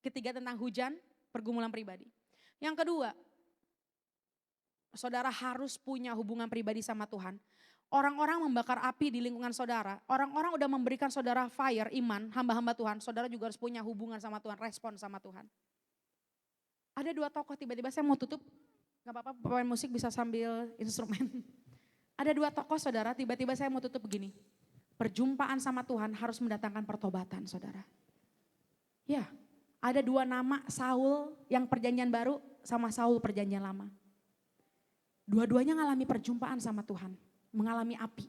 Ketiga tentang hujan, pergumulan pribadi. Yang kedua, saudara harus punya hubungan pribadi sama Tuhan. Orang-orang membakar api di lingkungan saudara. Orang-orang udah memberikan saudara fire, iman, hamba-hamba Tuhan. Saudara juga harus punya hubungan sama Tuhan, respon sama Tuhan. Ada 2 tokoh tiba-tiba saya mau tutup. Gak apa-apa pemain musik bisa sambil instrumen. Ada 2 tokoh saudara tiba-tiba saya mau tutup begini. Perjumpaan sama Tuhan harus mendatangkan pertobatan saudara. Ya, ada 2 nama Saul yang perjanjian baru sama Saul perjanjian lama. Dua-duanya ngalami perjumpaan sama Tuhan. Mengalami api.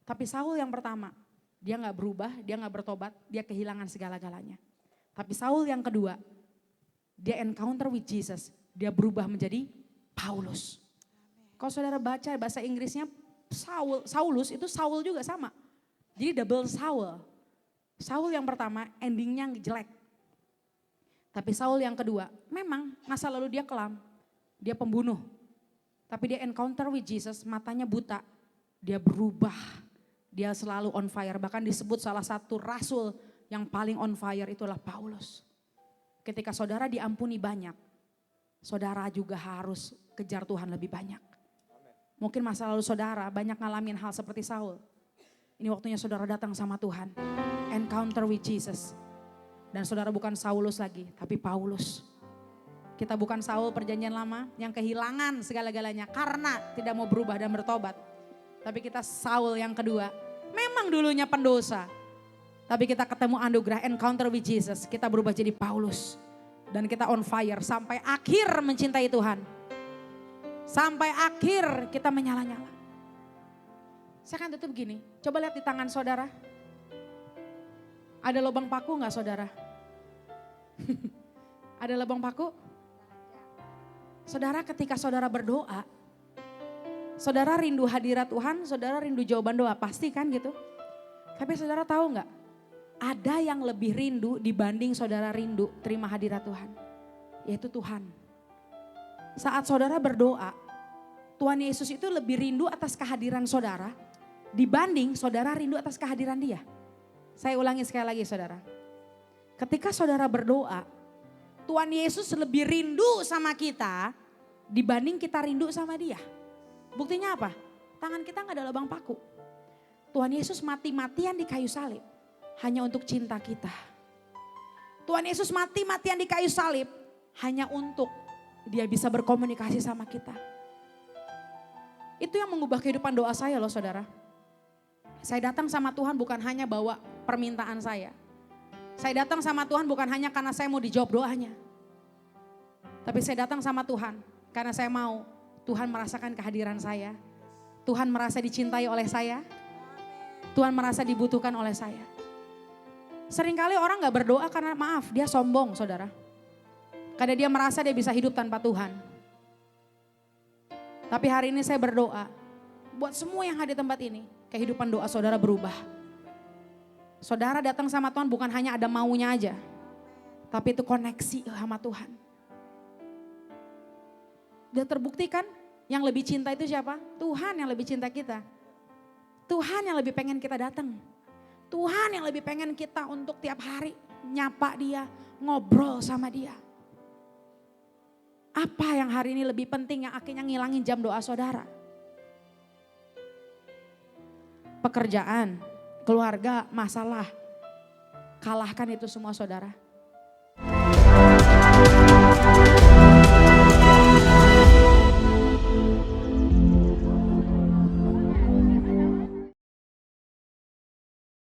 Tapi Saul yang pertama, dia gak berubah, dia gak bertobat, dia kehilangan segala-galanya. Tapi Saul yang kedua, dia encounter with Jesus, dia berubah menjadi Paulus. Kalau saudara baca bahasa Inggrisnya Saulus itu Saul juga sama. Jadi double Saul. Saul yang pertama endingnya jelek. Tapi Saul yang kedua, memang masa lalu dia kelam, dia pembunuh. Tapi dia encounter with Jesus, matanya buta, dia berubah. Dia selalu on fire, bahkan disebut salah satu rasul yang paling on fire itulah Paulus. Ketika saudara diampuni banyak, saudara juga harus kejar Tuhan lebih banyak. Mungkin masa lalu saudara banyak ngalamin hal seperti Saul. Ini waktunya saudara datang sama Tuhan, encounter with Jesus. Dan saudara bukan Saulus lagi, tapi Paulus. Kita bukan Saul perjanjian lama yang kehilangan segala-galanya karena tidak mau berubah dan bertobat. Tapi kita Saul yang kedua, memang dulunya pendosa. Tapi kita ketemu anugerah encounter with Jesus, kita berubah jadi Paulus. Dan kita on fire sampai akhir mencintai Tuhan. Sampai akhir kita menyala-nyala. Saya akan tutup gini, coba lihat di tangan saudara. Ada lubang paku gak saudara? Ada lubang paku? Saudara ketika saudara berdoa, saudara rindu hadirat Tuhan, saudara rindu jawaban doa, pasti kan gitu. Tapi saudara tahu gak? Ada yang lebih rindu dibanding saudara rindu terima hadirat Tuhan. Yaitu Tuhan. Saat saudara berdoa, Tuhan Yesus itu lebih rindu atas kehadiran saudara dibanding saudara rindu atas kehadiran Dia. Saya ulangi sekali lagi saudara. Ketika saudara berdoa, Tuhan Yesus lebih rindu sama kita dibanding kita rindu sama Dia. Buktinya apa? Tangan kita gak ada lubang paku. Tuhan Yesus mati-matian di kayu salib hanya untuk cinta kita. Tuhan Yesus mati-matian di kayu salib hanya untuk Dia bisa berkomunikasi sama kita. Itu yang mengubah kehidupan doa saya loh saudara. Saya datang sama Tuhan bukan hanya bawa permintaan saya. Saya datang sama Tuhan bukan hanya karena saya mau dijawab doanya. Tapi saya datang sama Tuhan karena saya mau Tuhan merasakan kehadiran saya. Tuhan merasa dicintai oleh saya. Tuhan merasa dibutuhkan oleh saya. Seringkali orang gak berdoa karena maaf dia sombong saudara. Karena dia merasa dia bisa hidup tanpa Tuhan. Tapi hari ini saya berdoa. Buat semua yang hadir di tempat ini. Kehidupan doa saudara berubah. Saudara datang sama Tuhan bukan hanya ada maunya aja. Tapi itu koneksi sama Tuhan. Udah terbukti kan yang lebih cinta itu siapa? Tuhan yang lebih cinta kita. Tuhan yang lebih pengen kita datang. Tuhan yang lebih pengen kita untuk tiap hari nyapa Dia, ngobrol sama dia. Apa yang hari ini lebih penting yang akhirnya ngilangin jam doa saudara? Pekerjaan, keluarga, masalah. Kalahkan itu semua saudara.